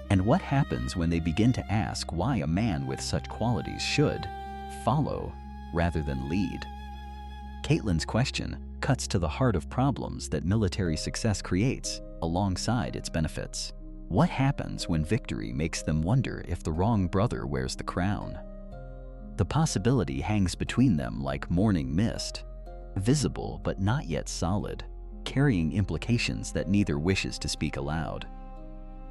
And what happens when they begin to ask why a man with such qualities should follow rather than lead? Catelyn's question cuts to the heart of problems that military success creates alongside its benefits. What happens when victory makes them wonder if the wrong brother wears the crown? The possibility hangs between them like morning mist, visible but not yet solid, carrying implications that neither wishes to speak aloud.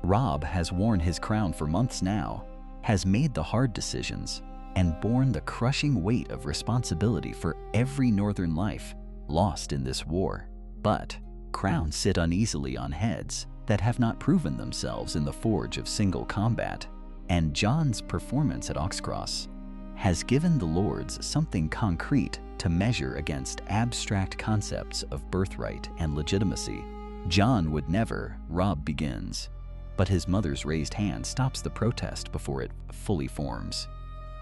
Robb has worn his crown for months now, has made the hard decisions, and borne the crushing weight of responsibility for every northern life lost in this war. But crowns sit uneasily on heads that have not proven themselves in the forge of single combat, and Jon's performance at Oxcross has given the lords something concrete to measure against abstract concepts of birthright and legitimacy. "Jon would never," Robb begins, but his mother's raised hand stops the protest before it fully forms.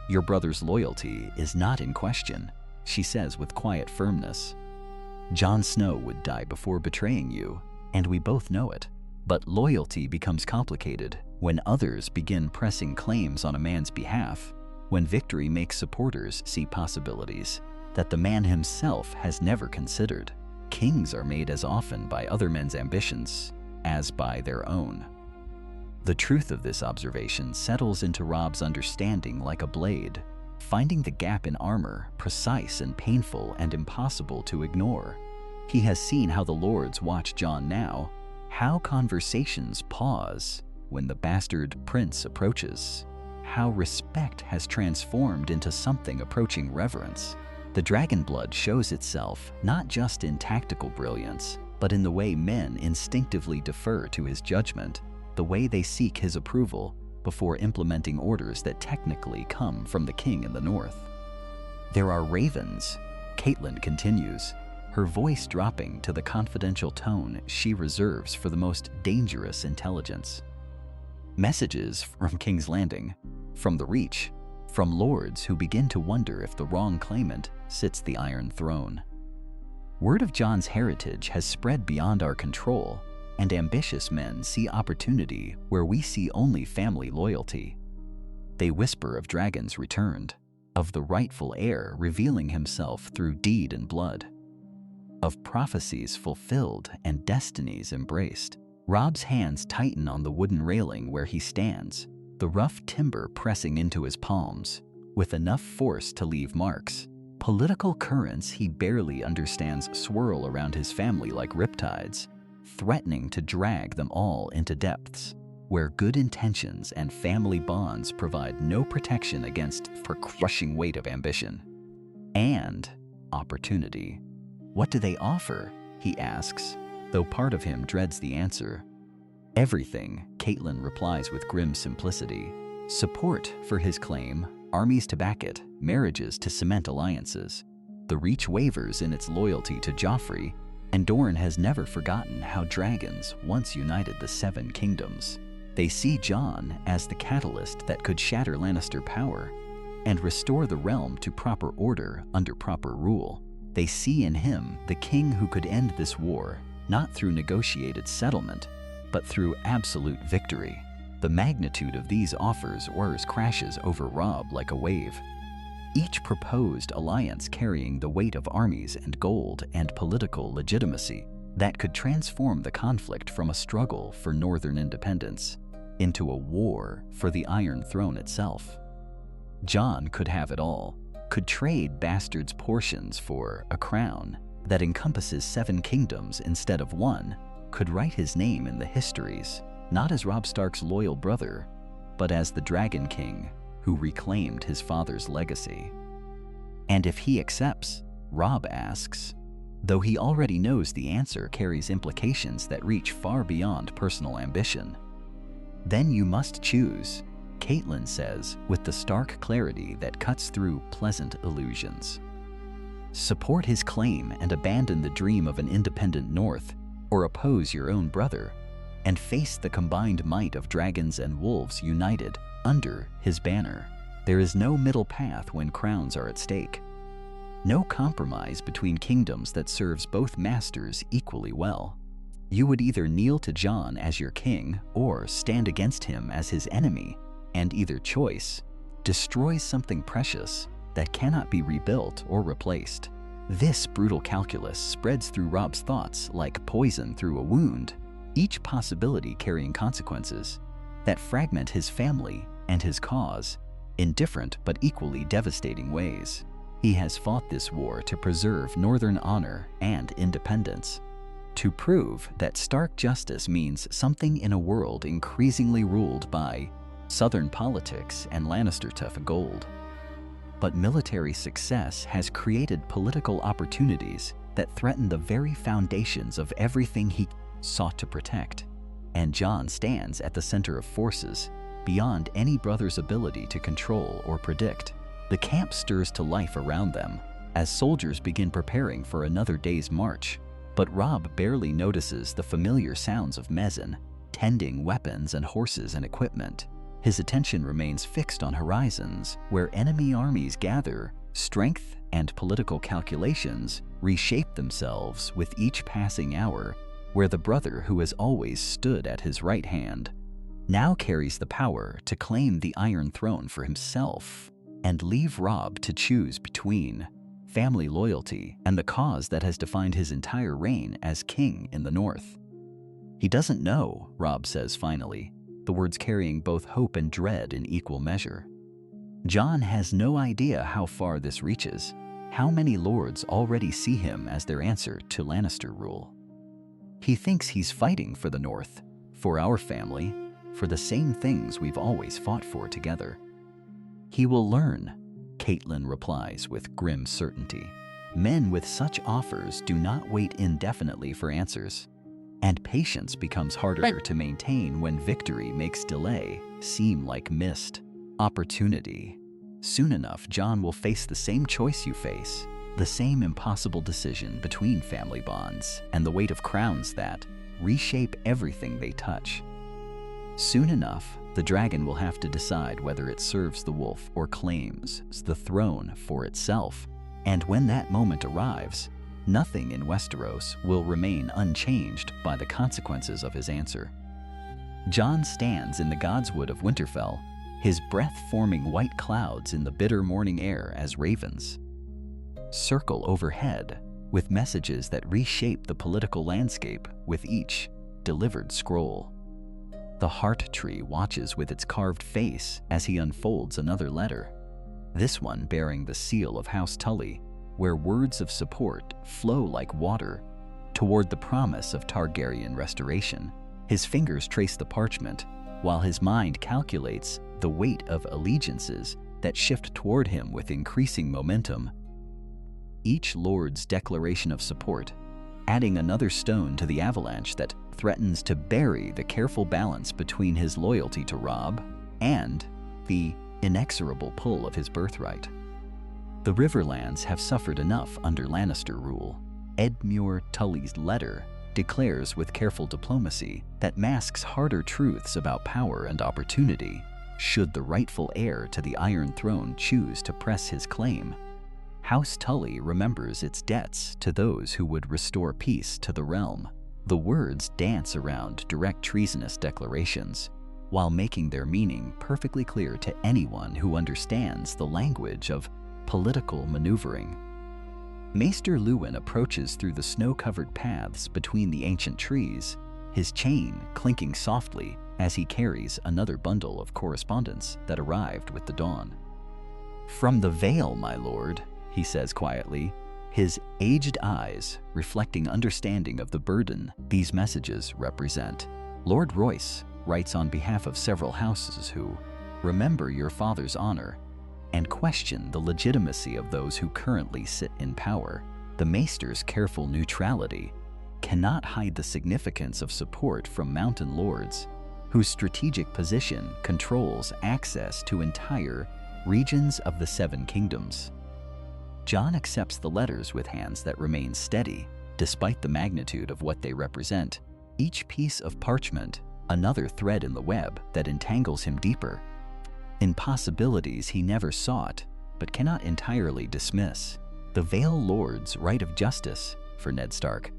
"Your brother's loyalty is not in question," she says with quiet firmness. "Jon Snow would die before betraying you, and we both know it. But loyalty becomes complicated when others begin pressing claims on a man's behalf, when victory makes supporters see possibilities that the man himself has never considered. Kings are made as often by other men's ambitions as by their own." The truth of this observation settles into Robb's understanding like a blade, finding the gap in armor precise and painful and impossible to ignore. He has seen how the lords watch Jon now, how conversations pause when the bastard prince approaches, how respect has transformed into something approaching reverence. The dragon blood shows itself not just in tactical brilliance, but in the way men instinctively defer to his judgment, the way they seek his approval before implementing orders that technically come from the king in the north. There are ravens, Catelyn continues, her voice dropping to the confidential tone she reserves for the most dangerous intelligence. Messages from King's Landing, from the Reach, from lords who begin to wonder if the wrong claimant sits the Iron Throne. Word of Jon's heritage has spread beyond our control, and ambitious men see opportunity where we see only family loyalty. They whisper of dragons returned, of the rightful heir revealing himself through deed and blood, of prophecies fulfilled and destinies embraced. Robb's hands tighten on the wooden railing where he stands, the rough timber pressing into his palms, with enough force to leave marks. Political currents he barely understands swirl around his family like riptides, threatening to drag them all into depths where good intentions and family bonds provide no protection against the crushing weight of ambition and opportunity. What do they offer? He asks, though part of him dreads the answer. Everything, Catelyn replies with grim simplicity. Support for his claim, armies to back it, marriages to cement alliances. The Reach wavers in its loyalty to Joffrey, and Dorne has never forgotten how dragons once united the Seven Kingdoms. They see Jon as the catalyst that could shatter Lannister power and restore the realm to proper order under proper rule. They see in him the king who could end this war, not through negotiated settlement, but through absolute victory. The magnitude of these offers crashes over Robb like a wave. Each proposed alliance carrying the weight of armies and gold and political legitimacy that could transform the conflict from a struggle for northern independence into a war for the Iron Throne itself. Jon could have it all, could trade bastards' portions for a crown that encompasses 7 kingdoms instead of 1, could write his name in the histories, not as Robb Stark's loyal brother, but as the Dragon King who reclaimed his father's legacy. And if he accepts, Robb asks, though he already knows the answer carries implications that reach far beyond personal ambition. Then you must choose, Catelyn says with the stark clarity that cuts through pleasant illusions. Support his claim and abandon the dream of an independent North, or oppose your own brother and face the combined might of dragons and wolves united under his banner. There is no middle path when crowns are at stake. No compromise between kingdoms that serves both masters equally well. You would either kneel to Jon as your king or stand against him as his enemy, and either choice destroys something precious that cannot be rebuilt or replaced. This brutal calculus spreads through Robb's thoughts like poison through a wound, each possibility carrying consequences that fragment his family and his cause in different but equally devastating ways. He has fought this war to preserve northern honor and independence, to prove that Stark justice means something in a world increasingly ruled by Southern politics and Lannister tough gold. But military success has created political opportunities that threaten the very foundations of everything he sought to protect. And Jon stands at the center of forces beyond any brother's ability to control or predict. The camp stirs to life around them as soldiers begin preparing for another day's march. But Robb barely notices the familiar sounds of Mezen, tending weapons and horses and equipment. His attention remains fixed on horizons where enemy armies gather. Strength and political calculations reshape themselves with each passing hour, where the brother who has always stood at his right hand now carries the power to claim the Iron Throne for himself and leave Robb to choose between family loyalty and the cause that has defined his entire reign as king in the North. He doesn't know, Robb says finally, the words carrying both hope and dread in equal measure. Jon has no idea how far this reaches, how many lords already see him as their answer to Lannister rule. He thinks he's fighting for the North, for our family, for the same things we've always fought for together. He will learn, Catelyn replies with grim certainty. Men with such offers do not wait indefinitely for answers, and patience becomes harder to maintain when victory makes delay seem like missed opportunity. Soon enough, Jon will face the same choice you face, the same impossible decision between family bonds and the weight of crowns that reshape everything they touch. Soon enough, the dragon will have to decide whether it serves the wolf or claims the throne for itself. And when that moment arrives, nothing in Westeros will remain unchanged by the consequences of his answer. Jon stands in the godswood of Winterfell, his breath forming white clouds in the bitter morning air as ravens circle overhead with messages that reshape the political landscape with each delivered scroll. The heart tree watches with its carved face as he unfolds another letter, this one bearing the seal of House Tully, where words of support flow like water toward the promise of Targaryen restoration. His fingers trace the parchment, while his mind calculates the weight of allegiances that shift toward him with increasing momentum. Each lord's declaration of support, adding another stone to the avalanche that threatens to bury the careful balance between his loyalty to Robb and the inexorable pull of his birthright. The Riverlands have suffered enough under Lannister rule. Edmure Tully's letter declares with careful diplomacy that masks harder truths about power and opportunity should the rightful heir to the Iron Throne choose to press his claim. House Tully remembers its debts to those who would restore peace to the realm. The words dance around direct treasonous declarations, while making their meaning perfectly clear to anyone who understands the language of political maneuvering. Maester Luwin approaches through the snow-covered paths between the ancient trees, his chain clinking softly as he carries another bundle of correspondence that arrived with the dawn. "From the Vale, my lord," he says quietly, his aged eyes reflecting understanding of the burden these messages represent. Lord Royce writes on behalf of several houses who remember your father's honor and question the legitimacy of those who currently sit in power. The Maester's careful neutrality cannot hide the significance of support from mountain lords, whose strategic position controls access to entire regions of the Seven Kingdoms. Jon accepts the letters with hands that remain steady, despite the magnitude of what they represent. Each piece of parchment, another thread in the web that entangles him deeper in possibilities he never sought, but cannot entirely dismiss. The Vale Lord's right of justice for Ned Stark,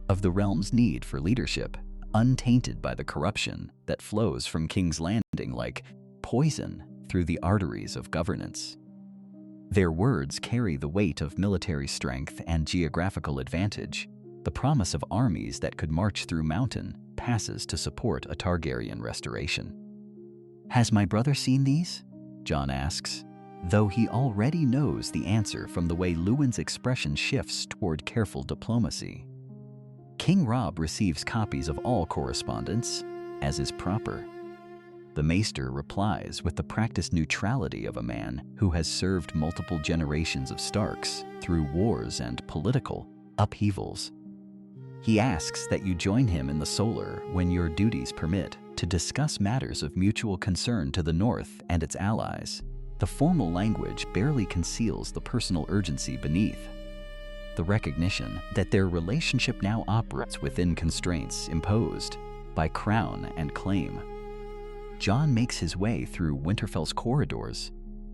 of the realm's need for leadership, untainted by the corruption that flows from King's Landing like poison through the arteries of governance. Their words carry the weight of military strength and geographical advantage. The promise of armies that could march through mountain passes to support a Targaryen restoration. "Has my brother seen these?" Jon asks, though he already knows the answer from the way Luwin's expression shifts toward careful diplomacy. King Robb receives copies of all correspondence, as is proper. The Maester replies with the practiced neutrality of a man who has served multiple generations of Starks through wars and political upheavals. He asks that you join him in the Solar when your duties permit, to discuss matters of mutual concern to the North and its allies. The formal language barely conceals the personal urgency beneath, the recognition that their relationship now operates within constraints imposed by crown and claim. Jon makes his way through Winterfell's corridors,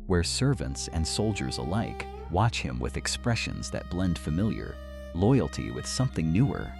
where servants and soldiers alike watch him with expressions that blend familiar loyalty with something newer,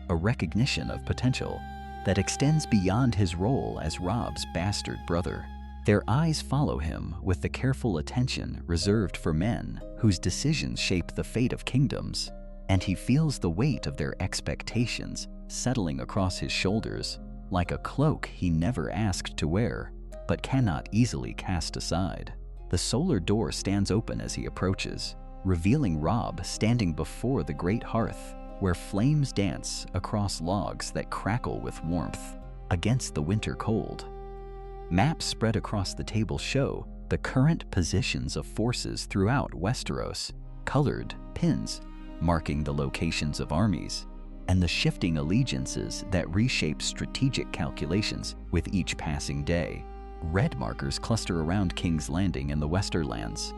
a recognition of potential that extends beyond his role as Robb's bastard brother. Their eyes follow him with the careful attention reserved for men whose decisions shape the fate of kingdoms, and he feels the weight of their expectations settling across his shoulders like a cloak he never asked to wear, but cannot easily cast aside. The Solar door stands open as he approaches, revealing Robb standing before the great hearth, where flames dance across logs that crackle with warmth against the winter cold. Maps spread across the table show the current positions of forces throughout Westeros, colored pins marking the locations of armies, and the shifting allegiances that reshape strategic calculations with each passing day. Red markers cluster around King's Landing and the Westerlands,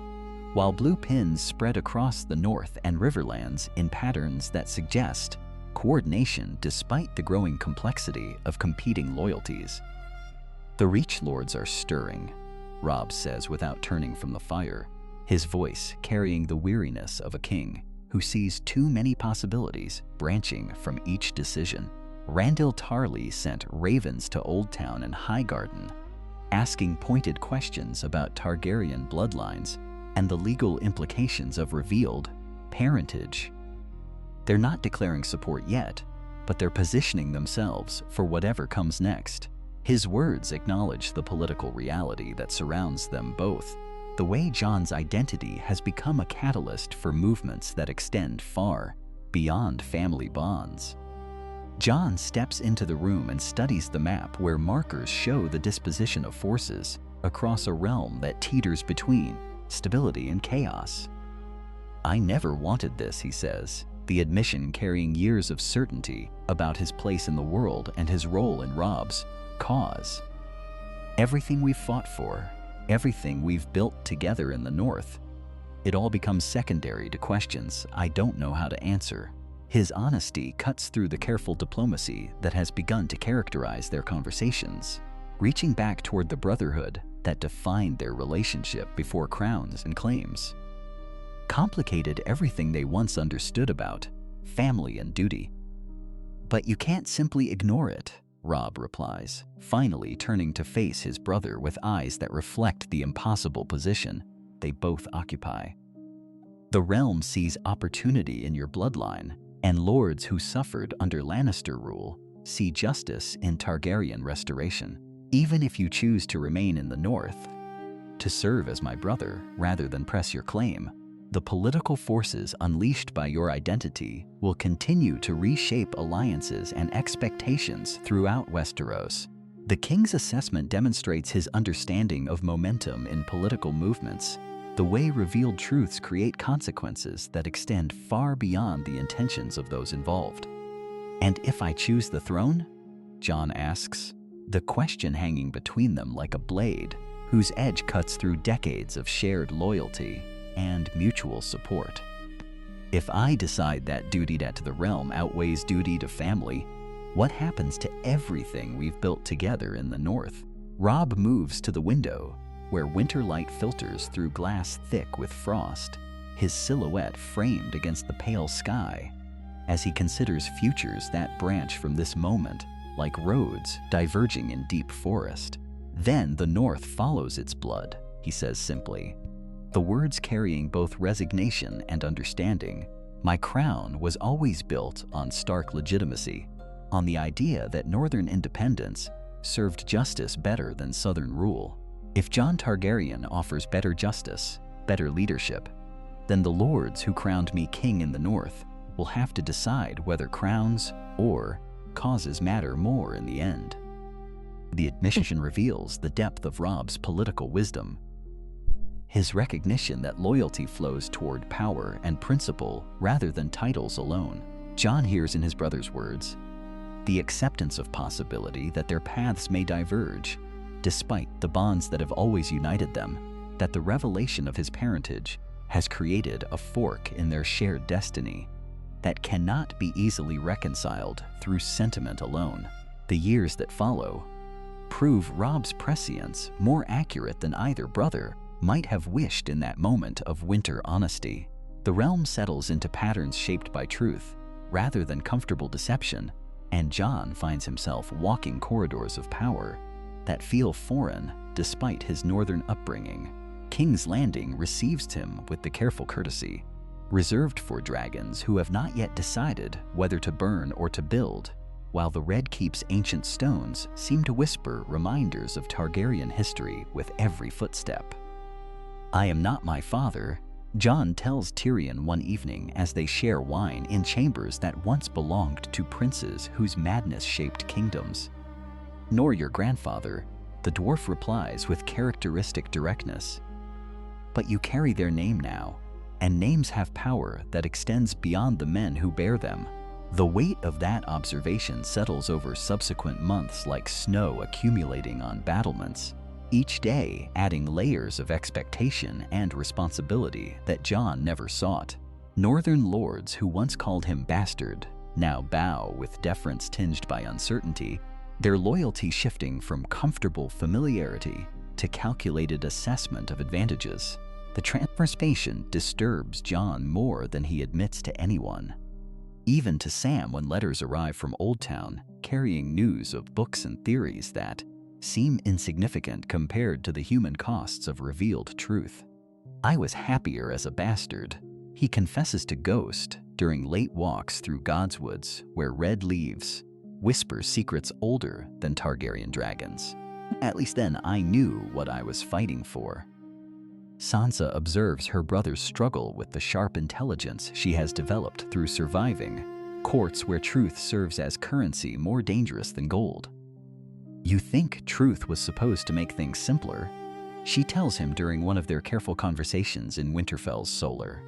while blue pins spread across the North and Riverlands in patterns that suggest coordination despite the growing complexity of competing loyalties. The Reach Lords are stirring, Robb says without turning from the fire, his voice carrying the weariness of a king who sees too many possibilities branching from each decision. Randall Tarly sent ravens to Oldtown and Highgarden, asking pointed questions about Targaryen bloodlines and the legal implications of revealed parentage. They're not declaring support yet, but they're positioning themselves for whatever comes next. His words acknowledge the political reality that surrounds them both. The way Jon's identity has become a catalyst for movements that extend far beyond family bonds. Jon steps into the room and studies the map where markers show the disposition of forces across a realm that teeters between stability and chaos. "I never wanted this," he says, the admission carrying years of certainty about his place in the world and his role in Robb's cause. "Everything we've fought for, everything we've built together in the North, it all becomes secondary to questions I don't know how to answer." His honesty cuts through the careful diplomacy that has begun to characterize their conversations, reaching back toward the brotherhood that defined their relationship before crowns and claims. Complicated everything they once understood about family and duty. "But you can't simply ignore it," Robb replies, finally turning to face his brother with eyes that reflect the impossible position they both occupy. "The realm sees opportunity in your bloodline, and lords who suffered under Lannister rule see justice in Targaryen restoration. Even if you choose to remain in the North, to serve as my brother rather than press your claim, the political forces unleashed by your identity will continue to reshape alliances and expectations throughout Westeros." The king's assessment demonstrates his understanding of momentum in political movements, the way revealed truths create consequences that extend far beyond the intentions of those involved. "And if I choose the throne?" Jon asks, the question hanging between them like a blade whose edge cuts through decades of shared loyalty and mutual support. "If I decide that duty to the realm outweighs duty to family, what happens to everything we've built together in the North?" Robb moves to the window, where winter light filters through glass thick with frost, his silhouette framed against the pale sky, as he considers futures that branch from this moment, like roads diverging in deep forest. "Then the North follows its blood," he says simply, the words carrying both resignation and understanding. "My crown was always built on Stark legitimacy, on the idea that Northern independence served justice better than Southern rule. If Jon Targaryen offers better justice, better leadership, then the lords who crowned me king in the North will have to decide whether crowns or causes matter more in the end." The admission reveals the depth of Robb's political wisdom, his recognition that loyalty flows toward power and principle rather than titles alone. Jon hears in his brother's words the acceptance of possibility that their paths may diverge, despite the bonds that have always united them, that the revelation of his parentage has created a fork in their shared destiny that cannot be easily reconciled through sentiment alone. The years that follow prove Robb's prescience more accurate than either brother might have wished in that moment of winter honesty. The realm settles into patterns shaped by truth rather than comfortable deception, and Jon finds himself walking corridors of power that feel foreign despite his northern upbringing. King's Landing receives him with the careful courtesy reserved for dragons who have not yet decided whether to burn or to build, while the Red Keep's ancient stones seem to whisper reminders of Targaryen history with every footstep. "I am not my father," Jon tells Tyrion one evening as they share wine in chambers that once belonged to princes whose madness shaped kingdoms. "Nor your grandfather, the The dwarf replies with characteristic directness. But you carry their name now, and names have power that extends beyond the men who bear them. The weight of that observation settles over subsequent months like snow accumulating on battlements, each day adding layers of expectation and responsibility that Jon never sought. Northern lords who once called him bastard now bow with deference tinged by uncertainty, their loyalty shifting from comfortable familiarity to calculated assessment of advantages. The transformation disturbs Jon more than he admits to anyone. Even to Sam when letters arrive from Old Town, carrying news of books and theories that seem insignificant compared to the human costs of revealed truth. I was happier as a bastard, he confesses to Ghost during late walks through Godswoods where red leaves whisper secrets older than Targaryen dragons. At least then I knew what I was fighting for. Sansa observes her brother's struggle with the sharp intelligence she has developed through surviving courts where truth serves as currency more dangerous than gold. You think truth was supposed to make things simpler, she tells him during one of their careful conversations in Winterfell's Solar.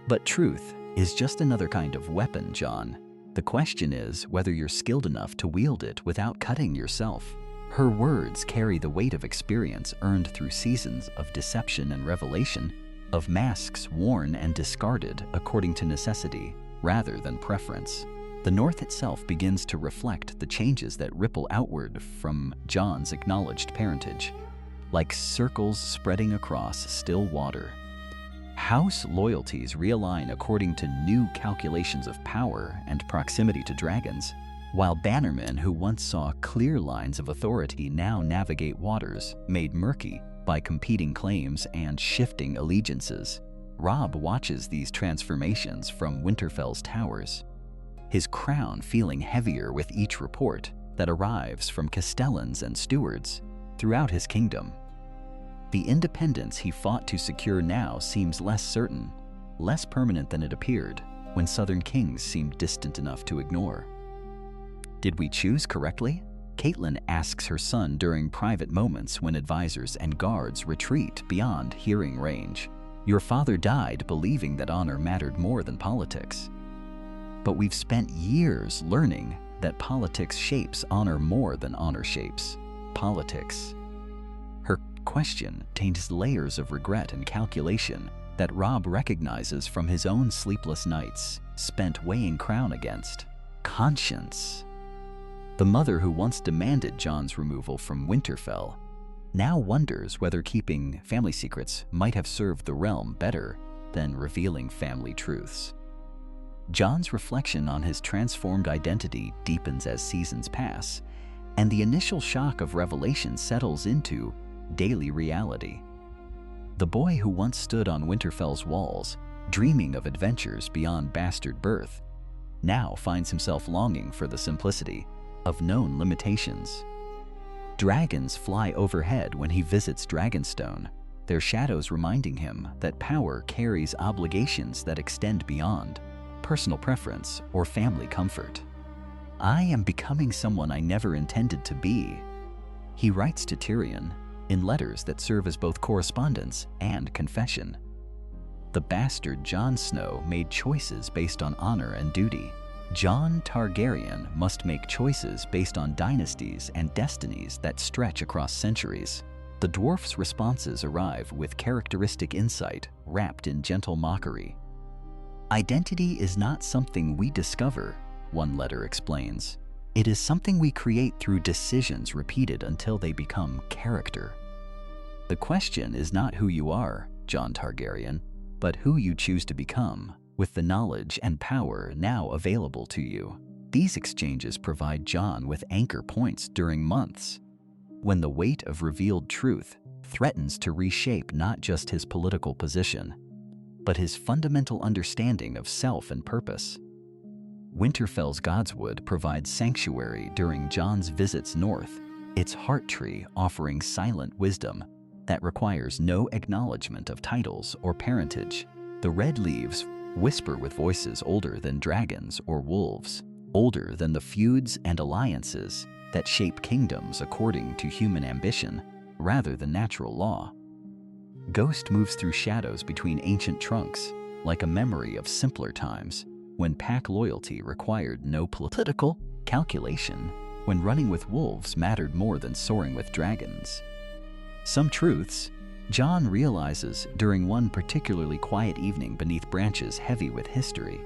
But truth is just another kind of weapon, Jon. The question is whether you're skilled enough to wield it without cutting yourself. Her words carry the weight of experience earned through seasons of deception and revelation, of masks worn and discarded according to necessity rather than preference. The North itself begins to reflect the changes that ripple outward from Jon's acknowledged parentage, like circles spreading across still water. House loyalties realign according to new calculations of power and proximity to dragons, while bannermen who once saw clear lines of authority now navigate waters made murky by competing claims and shifting allegiances. Robb watches these transformations from Winterfell's towers, his crown feeling heavier with each report that arrives from castellans and stewards throughout his kingdom. The independence he fought to secure now seems less certain, less permanent than it appeared when Southern kings seemed distant enough to ignore. Did we choose correctly? Catelyn asks her son during private moments when advisors and guards retreat beyond hearing range. Your father died believing that honor mattered more than politics. But we've spent years learning that politics shapes honor more than honor shapes politics. Her question contains layers of regret and calculation that Robb recognizes from his own sleepless nights spent weighing crown against conscience. The mother who once demanded Jon's removal from Winterfell now wonders whether keeping family secrets might have served the realm better than revealing family truths. Jon's reflection on his transformed identity deepens as seasons pass, and the initial shock of revelation settles into daily reality. The boy who once stood on Winterfell's walls, dreaming of adventures beyond bastard birth, now finds himself longing for the simplicity of known limitations. Dragons fly overhead when he visits Dragonstone, their shadows reminding him that power carries obligations that extend beyond personal preference or family comfort. I am becoming someone I never intended to be, he writes to Tyrion in letters that serve as both correspondence and confession. The bastard Jon Snow made choices based on honor and duty. Jon Targaryen must make choices based on dynasties and destinies that stretch across centuries. The dwarf's responses arrive with characteristic insight wrapped in gentle mockery. Identity is not something we discover, one letter explains. It is something we create through decisions repeated until they become character. The question is not who you are, Jon Targaryen, but who you choose to become, with the knowledge and power now available to you. These exchanges provide Jon with anchor points during months when the weight of revealed truth threatens to reshape not just his political position, but his fundamental understanding of self and purpose. Winterfell's Godswood provides sanctuary during Jon's visits north, its heart tree offering silent wisdom that requires no acknowledgement of titles or parentage. The red leaves whisper with voices older than dragons or wolves, older than the feuds and alliances that shape kingdoms according to human ambition rather than natural law. Ghost moves through shadows between ancient trunks, like a memory of simpler times, when pack loyalty required no political calculation, when running with wolves mattered more than soaring with dragons. Some truths Jon realizes during one particularly quiet evening beneath branches heavy with history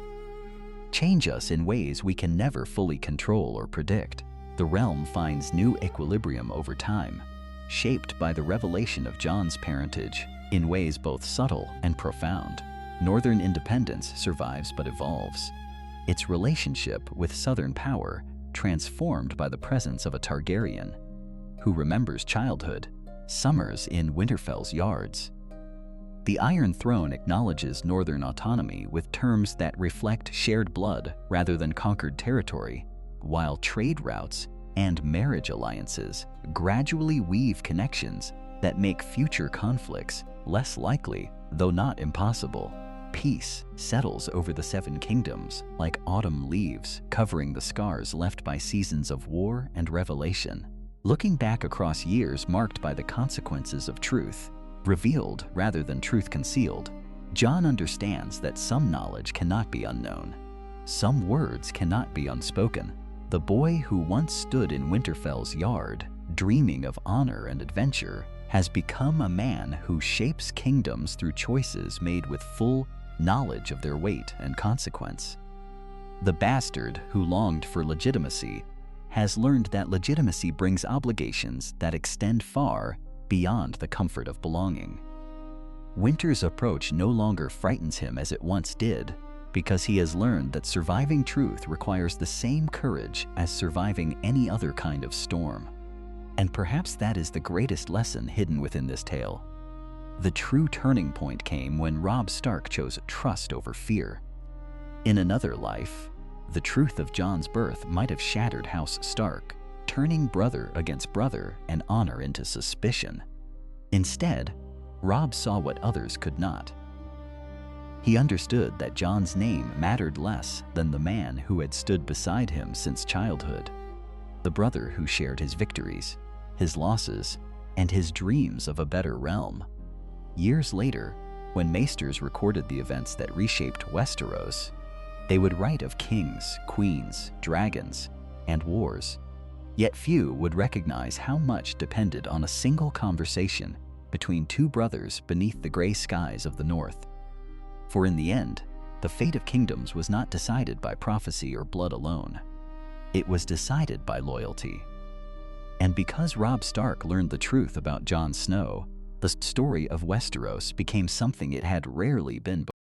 change us in ways we can never fully control or predict. The realm finds new equilibrium over time, shaped by the revelation of Jon's parentage in ways both subtle and profound. Northern independence survives but evolves, its relationship with Southern power transformed by the presence of a Targaryen who remembers childhood, summers in Winterfell's yards. The Iron Throne acknowledges Northern autonomy with terms that reflect shared blood rather than conquered territory, while trade routes and marriage alliances gradually weave connections that make future conflicts less likely, though not impossible. Peace settles over the Seven Kingdoms like autumn leaves covering the scars left by seasons of war and revelation. Looking back across years marked by the consequences of truth, revealed rather than truth concealed, Jon understands that some knowledge cannot be unknown. Some words cannot be unspoken. The boy who once stood in Winterfell's yard, dreaming of honor and adventure, has become a man who shapes kingdoms through choices made with full knowledge of their weight and consequence. The bastard who longed for legitimacy has learned that legitimacy brings obligations that extend far beyond the comfort of belonging. Winter's approach no longer frightens him as it once did, because he has learned that surviving truth requires the same courage as surviving any other kind of storm. And perhaps that is the greatest lesson hidden within this tale. The true turning point came when Robb Stark chose trust over fear. In another life, the truth of Jon's birth might have shattered House Stark, turning brother against brother and honor into suspicion. Instead, Robb saw what others could not. He understood that Jon's name mattered less than the man who had stood beside him since childhood, the brother who shared his victories, his losses, and his dreams of a better realm. Years later, when maesters recorded the events that reshaped Westeros, they would write of kings, queens, dragons, and wars. Yet few would recognize how much depended on a single conversation between two brothers beneath the gray skies of the north. For in the end, the fate of kingdoms was not decided by prophecy or blood alone. It was decided by loyalty. And because Robb Stark learned the truth about Jon Snow, the story of Westeros became something it had rarely been before.